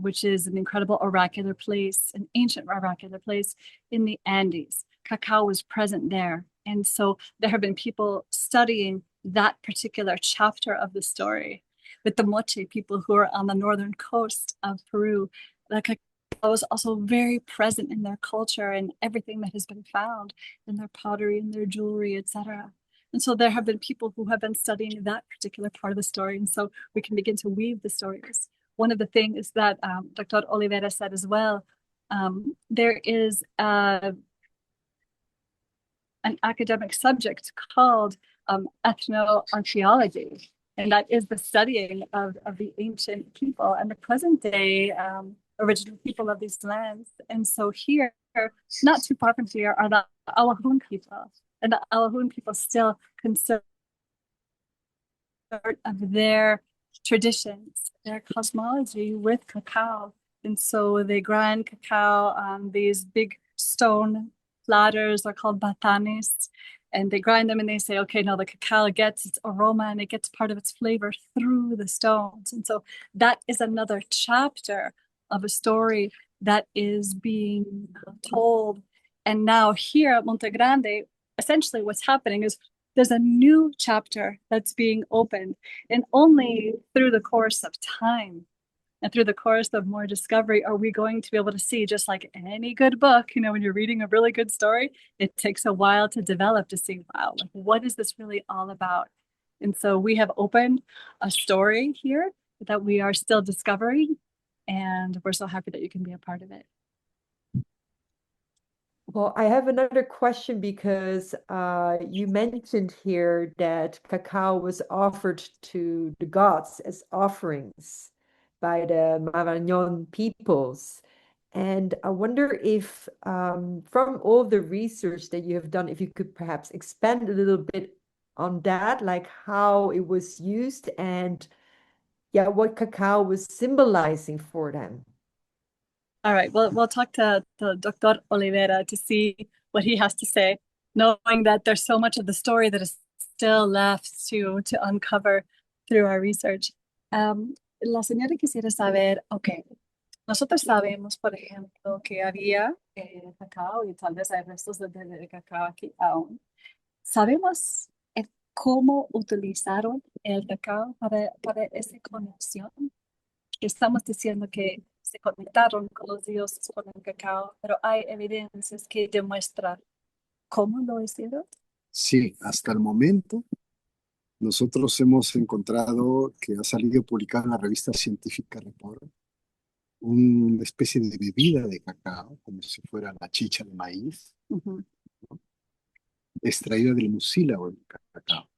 [SPEAKER 5] which is an incredible oracular place, an ancient oracular place in the Andes. Cacao was present there. And so there have been people studying that particular chapter of the story. With the Moche people who are on the northern coast of Peru, the cacao is also very present in their culture and everything that has been found in their pottery and their jewelry, etc. And so there have been people who have been studying that particular part of the story. And so we can begin to weave the stories. One of the things that Dr. Olivera said as well, there is an academic subject called ethnoarchaeology, and that is the studying of the ancient people and the present day original people of these lands. And so here, not too far from here, are the Alahun people, and the Alahun people still conserve of their traditions, their cosmology with cacao. And so they grind cacao on these big stone platters, they're called batanes, and they grind them and they say, okay, now the cacao gets its aroma and it gets part of its flavor through the stones. And so that is another chapter of a story that is being told. And now here at Montegrande, essentially what's happening is there's a new chapter that's being opened, and only through the course of time and through the course of more discovery are we going to be able to see, just like any good book, when you're reading a really good story, it takes a while to develop to see, wow, like what is this really all about? And so we have opened a story here that we are still discovering, and we're so happy that you can be a part of it.
[SPEAKER 1] Well, I have another question because you mentioned here that cacao was offered to the gods as offerings by the Marañón peoples. And I wonder if, from all the research that you have done, if you could perhaps expand a little bit on that, like how it was used and what cacao was symbolizing for them.
[SPEAKER 5] All right, well, we'll talk to Dr. Olivera to see what he has to say, knowing that there's so much of the story that is still left to uncover through our research. La señora quisiera saber, okay, nosotros sabemos, por ejemplo, que había cacao y tal vez hay restos de cacao aquí aún. ¿Sabemos cómo utilizaron el cacao para esa conexión? Estamos diciendo que se conectaron con los dioses con el cacao, pero hay evidencias que demuestran cómo lo hicieron.
[SPEAKER 4] Sí, hasta el momento nosotros hemos encontrado que ha salido publicada en la revista científica Report una especie de bebida de cacao, como si fuera la chicha de maíz, extraída del mucílago del cacao,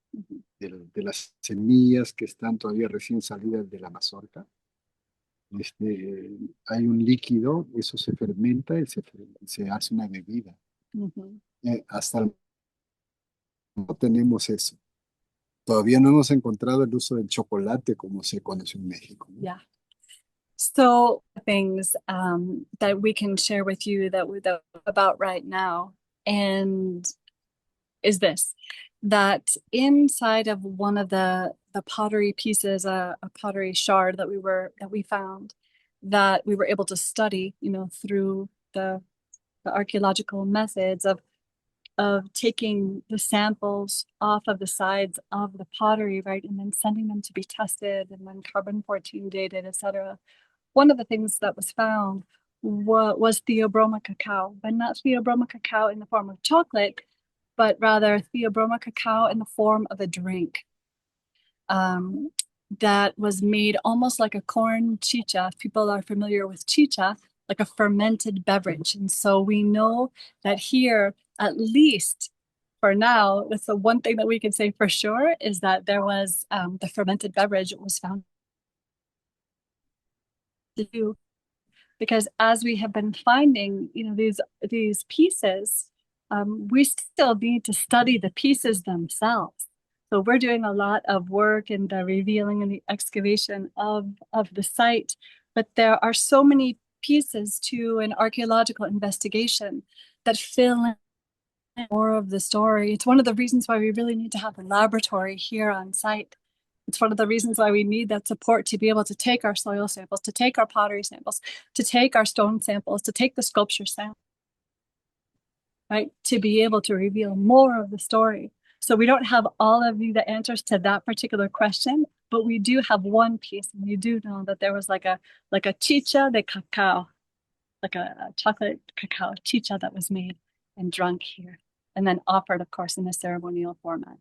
[SPEAKER 4] de las semillas que están todavía recién salidas de la mazorca. Hay un líquido, eso se fermenta y se hace una bebida. Hasta el momento tenemos eso. Todavía no hemos encontrado el uso del chocolate como se conoce en México, ¿no?
[SPEAKER 5] Yeah. So things that we can share with you that about right now, and is this, that inside of one of the pottery pieces, a pottery shard that we found, that we were able to study, through the archaeological methods of taking the samples off of the sides of the pottery, right, and then sending them to be tested and then carbon-14 dated, etc. One of the things that was found was Theobroma cacao, but not Theobroma cacao in the form of chocolate, but rather Theobroma cacao in the form of a drink that was made almost like a corn chicha. People are familiar with chicha, like a fermented beverage. And so we know that here, at least for now, that's the one thing that we can say for sure, is that there was the fermented beverage was found to do, because as we have been finding, these pieces, we still need to study the pieces themselves. So we're doing a lot of work in the revealing and the excavation of the site, but there are so many pieces to an archaeological investigation that fill in more of the story. It's one of the reasons why we really need to have a laboratory here on site. It's one of the reasons why we need that support to be able to take our soil samples, to take our pottery samples, to take our stone samples, to take the sculpture samples, right? To be able to reveal more of the story. So we don't have all of the answers to that particular question, but we do have one piece, and you do know that there was like a chicha de cacao, like a chocolate cacao chicha that was made and drunk here, and then offered, of course, in a ceremonial format.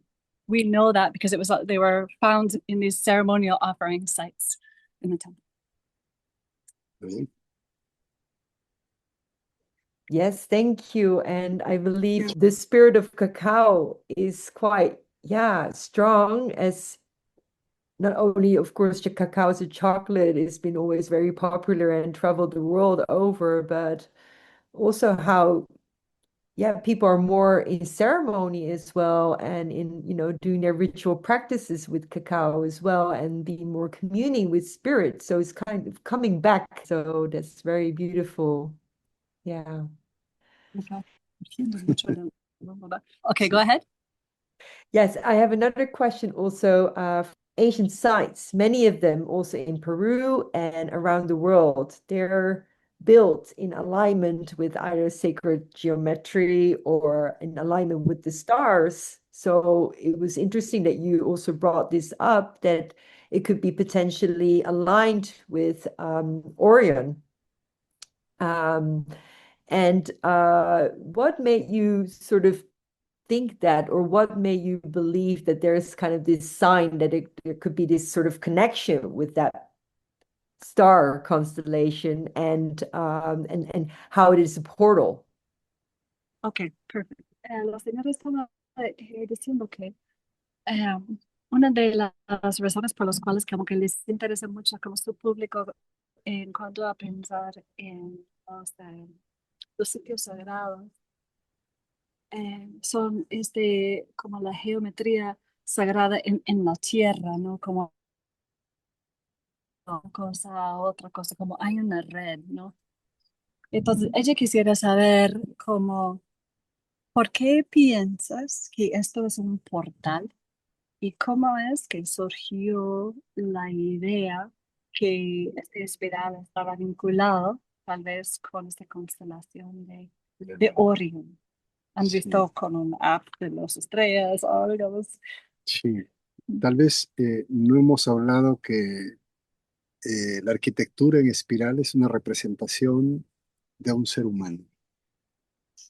[SPEAKER 5] We know that because they were found in these ceremonial offering sites in the temple.
[SPEAKER 4] Really?
[SPEAKER 1] Yes, thank you. And I believe the spirit of cacao is quite, strong, as not only, of course, the cacao as a chocolate has been always very popular and traveled the world over, but also how, people are more in ceremony as well, and in, doing their ritual practices with cacao as well, and being more communing with spirit. So it's kind of coming back. So that's very beautiful. Yeah.
[SPEAKER 5] Okay, go ahead.
[SPEAKER 1] Yes, I have another question also. Ancient sites, many of them also in Peru and around the world, they're built in alignment with either sacred geometry or in alignment with the stars. So it was interesting that you also brought this up, that it could be potentially aligned with Orion. And what made you sort of think that, or what made you believe that there's kind of this sign that there could be this sort of connection with that star constellation, and how it is a portal?
[SPEAKER 5] Okay, perfect. La señora estaba diciendo que una de las razones por las cuales como que les interesa mucho como su público en cuanto a pensar en los sitios sagrados son como la geometría sagrada en la tierra, ¿no? Como una cosa a otra cosa, como hay una red, ¿no? Entonces, ella quisiera saber como, ¿por qué piensas que esto es un portal? ¿Y cómo es que surgió la idea que este espiral estaba vinculado tal vez con esta constelación de Orión? ¿Han
[SPEAKER 4] Sí.
[SPEAKER 5] visto con un app de las estrellas o digamos?
[SPEAKER 4] Sí, tal vez no hemos hablado que la arquitectura en espiral es una representación de un ser humano,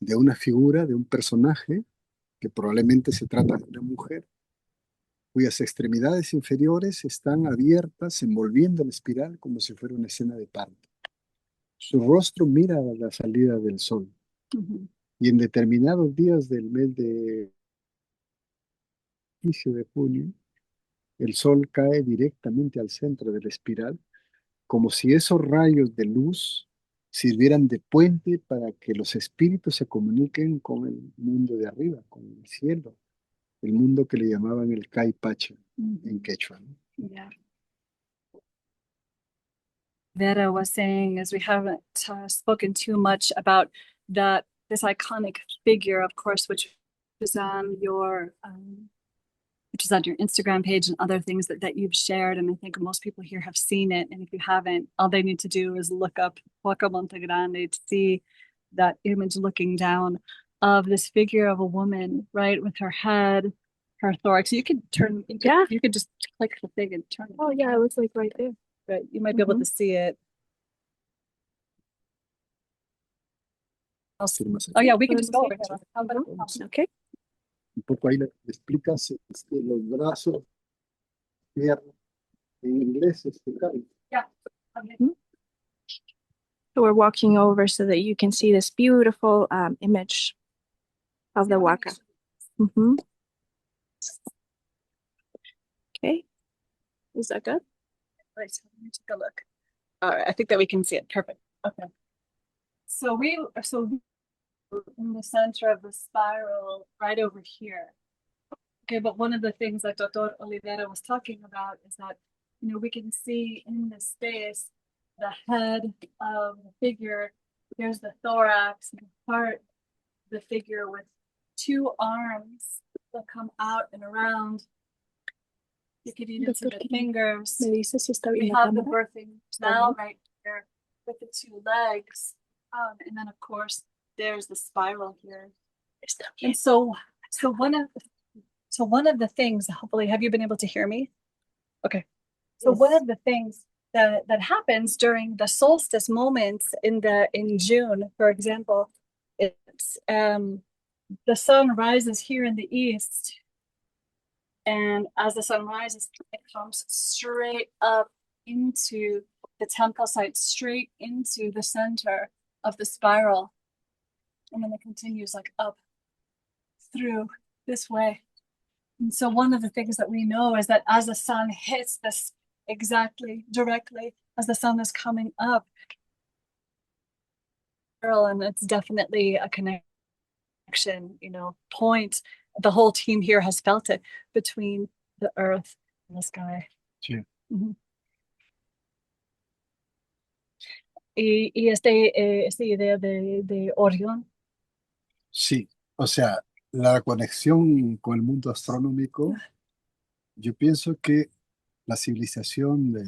[SPEAKER 4] de una figura, de un personaje, que probablemente se trata de una mujer, cuyas extremidades inferiores están abiertas, envolviendo la espiral como si fuera una escena de parto. Su rostro mira a la salida del sol, y en determinados días del mes de inicio de junio, el sol cae directamente al centro de la espiral, como si esos rayos de luz sirvieran de puente para que los espíritus se comuniquen con el mundo de arriba, con el cielo, el mundo que le llamaban el Kai Pacha en quechua, ¿no?
[SPEAKER 5] Yeah. Vera was saying is we haven't spoken too much about this iconic figure, of course, which is on your Instagram page and other things that you've shared. And I think most people here have seen it. And if you haven't, all they need to do is look up Huaca Montegrande to see that image looking down of this figure of a woman, right, with her head, her thorax. You could you could just click the thing and turn it.
[SPEAKER 3] Oh yeah, it was like right there.
[SPEAKER 5] But you might be able to see it.
[SPEAKER 4] ir más
[SPEAKER 5] Oh
[SPEAKER 4] allá.
[SPEAKER 5] yeah, we can just go over here. How about-
[SPEAKER 3] Okay.
[SPEAKER 4] Un poco ahí le explicas los brazos, piernas, en inglés,
[SPEAKER 5] Yeah. Okay.
[SPEAKER 3] So we're walking over so that you can see this beautiful image of the Huaca. Okay. Is that good?
[SPEAKER 5] Right, so let me take a look. All right, I think that we can see it. Perfect. Okay. So in the center of the spiral, right over here. Okay, but one of the things that Dr. Olivera was talking about is that, you know, we can see in the space the head of the figure. There's the thorax, the heart, the figure with two arms that come out and around. You could even see the fingers.
[SPEAKER 3] Me dice si está
[SPEAKER 5] We
[SPEAKER 3] bien la
[SPEAKER 5] have the
[SPEAKER 3] cámara.
[SPEAKER 5] birthing canal right here with the two legs. And then of course there's the spiral here.
[SPEAKER 3] Está bien.
[SPEAKER 5] And so one of the things, hopefully, have you been able to hear me? Okay. So
[SPEAKER 1] Yes.
[SPEAKER 5] one of the things that happens during the solstice moments in June, for example, it's the sun rises here in the east. And as the sun rises, it comes straight up into the temple site, straight into the center of the spiral. And then it continues like up through this way. And so one of the things that we know is that as the sun hits this directly as the sun is coming up, and it's definitely a connection, you know, point. The whole team here has felt it between the earth and the sky.
[SPEAKER 4] Sí.
[SPEAKER 5] Y esta idea de Orión.
[SPEAKER 4] Sí, o sea, la conexión con el mundo astronómico, yo pienso que la civilización de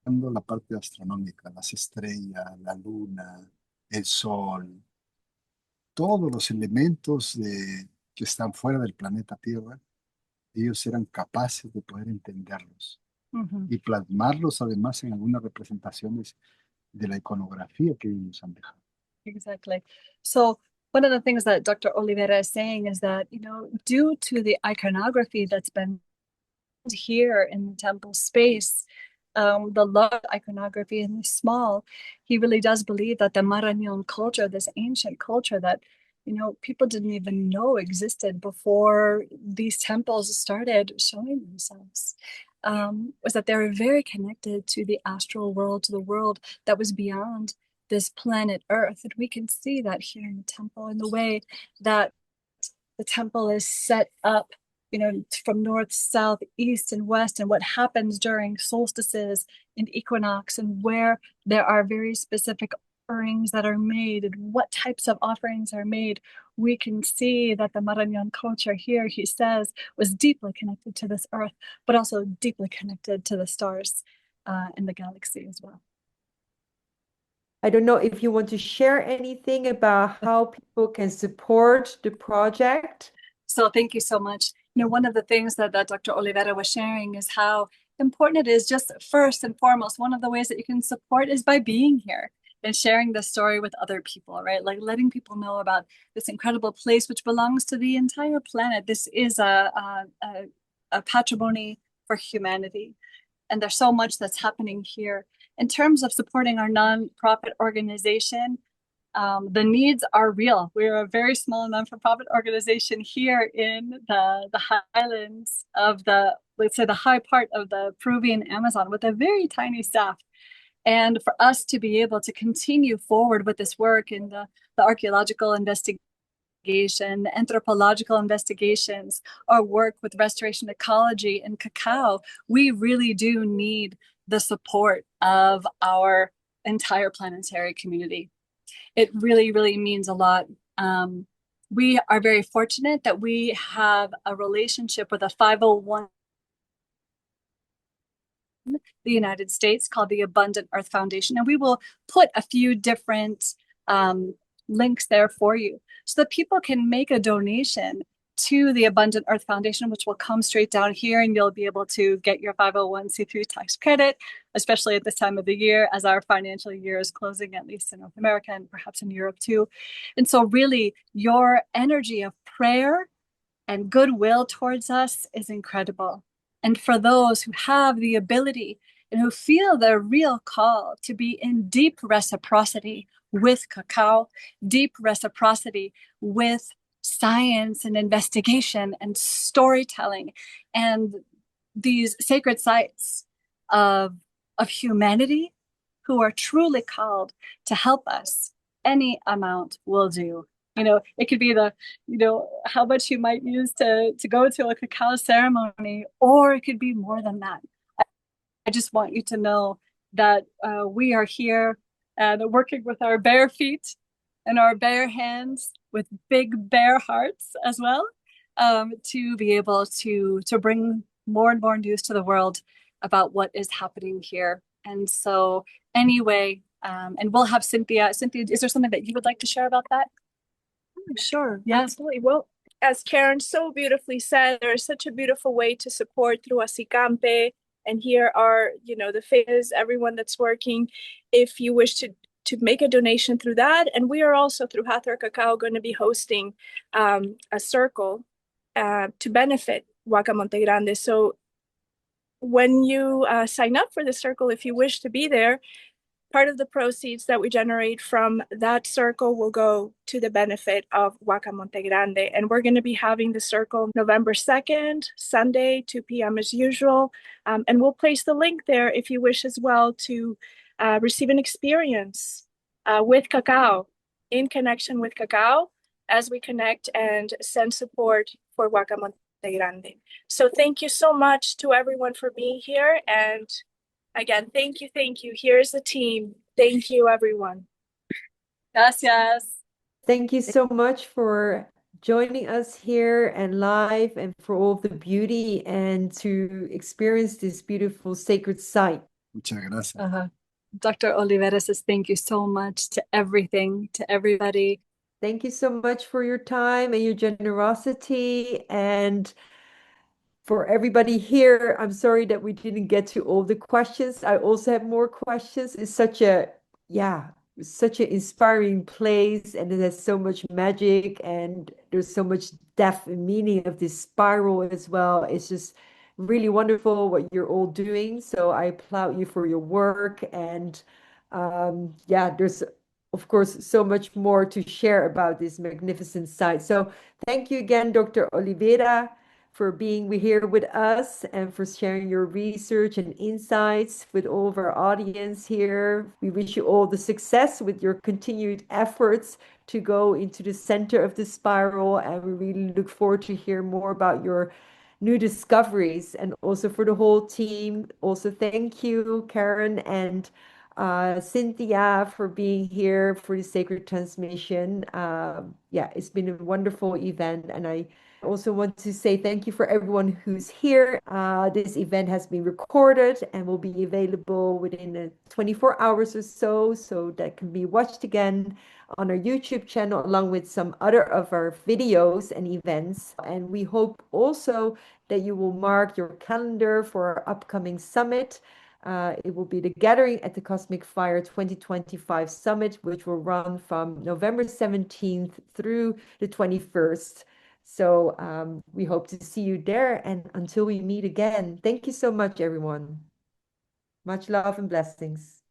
[SPEAKER 4] la parte astronómica, las estrellas, la luna, el sol, todos los elementos que están fuera del planeta Tierra, ellos eran capaces de poder entenderlos y plasmarlos además en algunas representaciones de la iconografía que ellos nos han dejado.
[SPEAKER 5] Exactly. So one of the things that Dr. Olivera is saying is that, you know, due to the iconography that's been here in the temple space, the large iconography and the small, he really does believe that the Marañón culture, this ancient culture that, you know, people didn't even know existed before these temples started showing themselves, was that they were very connected to the astral world, to the world that was beyond this planet Earth. And we can see that here in the temple in the way that the temple is set up, you know, from north, south, east, and west, and what happens during solstices and equinox, and where there are very specific offerings that are made and what types of offerings are made. We can see that the Marañón culture here, he says, was deeply connected to this earth, but also deeply connected to the stars and the galaxy as well.
[SPEAKER 1] I don't know if you want to share anything about how people can support the project.
[SPEAKER 5] So thank you so much. You know, one of the things that Dr. Olivera was sharing is how important it is, just first and foremost, one of the ways that you can support is by being here and sharing the story with other people, right? Like letting people know about this incredible place, which belongs to the entire planet. This is a patrimony for humanity. And there's so much that's happening here. In terms of supporting our nonprofit organization, the needs are real. We're a very small non-for-profit organization here in the highlands of let's say the high part of the Peruvian Amazon with a very tiny staff. And for us to be able to continue forward with this work in the archaeological investigation, the anthropological investigations, our work with restoration ecology and Cacao, we really do need the support of our entire planetary community. It really, really means a lot. We are very fortunate that we have a relationship with a 501 in the United States called the Abundant Earth Foundation. And we will put a few different links there for you so that people can make a donation to the Abundant Earth Foundation, which will come straight down here, and you'll be able to get your 501c3 tax credit, especially at this time of the year as our financial year is closing, at least in North America and perhaps in Europe too. And so really your energy of prayer and goodwill towards us is incredible. And for those who have the ability and who feel their real call to be in deep reciprocity with Cacao, deep reciprocity with science and investigation and storytelling and these sacred sites of humanity who are truly called to help us, any amount will do. It could be how much you might use to go to a cacao ceremony, or it could be more than that. I just want you to know that we are here and working with our bare feet and our bare hands with big bare hearts as well, to be able to bring more and more news to the world about what is happening here. And so anyway, and we'll have Cynthia. Cynthia, is there something that you would like to share about that?
[SPEAKER 3] Sure,
[SPEAKER 5] Yeah.
[SPEAKER 3] absolutely. Well, as Karen so beautifully said, there is such a beautiful way to support through Asicampe. And here are, the faces, everyone that's working. If you wish to make a donation through that. And we are also through Hathor Cacao going to be hosting a circle to benefit Huaca Montegrande. So when you sign up for the circle, if you wish to be there, part of the proceeds that we generate from that circle will go to the benefit of Huaca Montegrande. And we're going to be having the circle November 2nd, Sunday, 2 p.m. as usual. And we'll place the link there if you wish as well to receive an experience with Cacao, in connection with Cacao, as we connect and send support for Huaca Montegrande. So thank you so much to everyone for being here. And again, thank you. Here's the team. Thank you, everyone.
[SPEAKER 5] Gracias.
[SPEAKER 1] Thank you so much for joining us here and live, and for all the beauty and to experience this beautiful sacred site.
[SPEAKER 4] Muchas gracias.
[SPEAKER 5] Dr. Olivera says thank you so much to everything, to everybody.
[SPEAKER 1] Thank you so much for your time and your generosity, and for everybody here. I'm sorry that we didn't get to all the questions. I also have more questions. It's such an inspiring place, and it has so much magic, and there's so much depth and meaning of this spiral as well. It's just really wonderful what you're all doing. So I applaud you for your work. And there's of course so much more to share about this magnificent site. So thank you again, Dr. Olivera, for being here with us and for sharing your research and insights with all of our audience here. We wish you all the success with your continued efforts to go into the center of the spiral, and we really look forward to hear more about your new discoveries. And also for the whole team, also thank you, Karen and Cynthia, for being here for the sacred transmission. It's been a wonderful event, and I also want to say thank you for everyone who's here. This event has been recorded and will be available within 24 hours or so that can be watched again on our YouTube channel, along with some other of our videos and events. And we hope also that you will mark your calendar for our upcoming summit. It will be the Gathering at the Cosmic Fire 2025 Summit, which will run from November 17th through the 21st. So we hope to see you there. And until we meet again, thank you so much, everyone. Much love and blessings.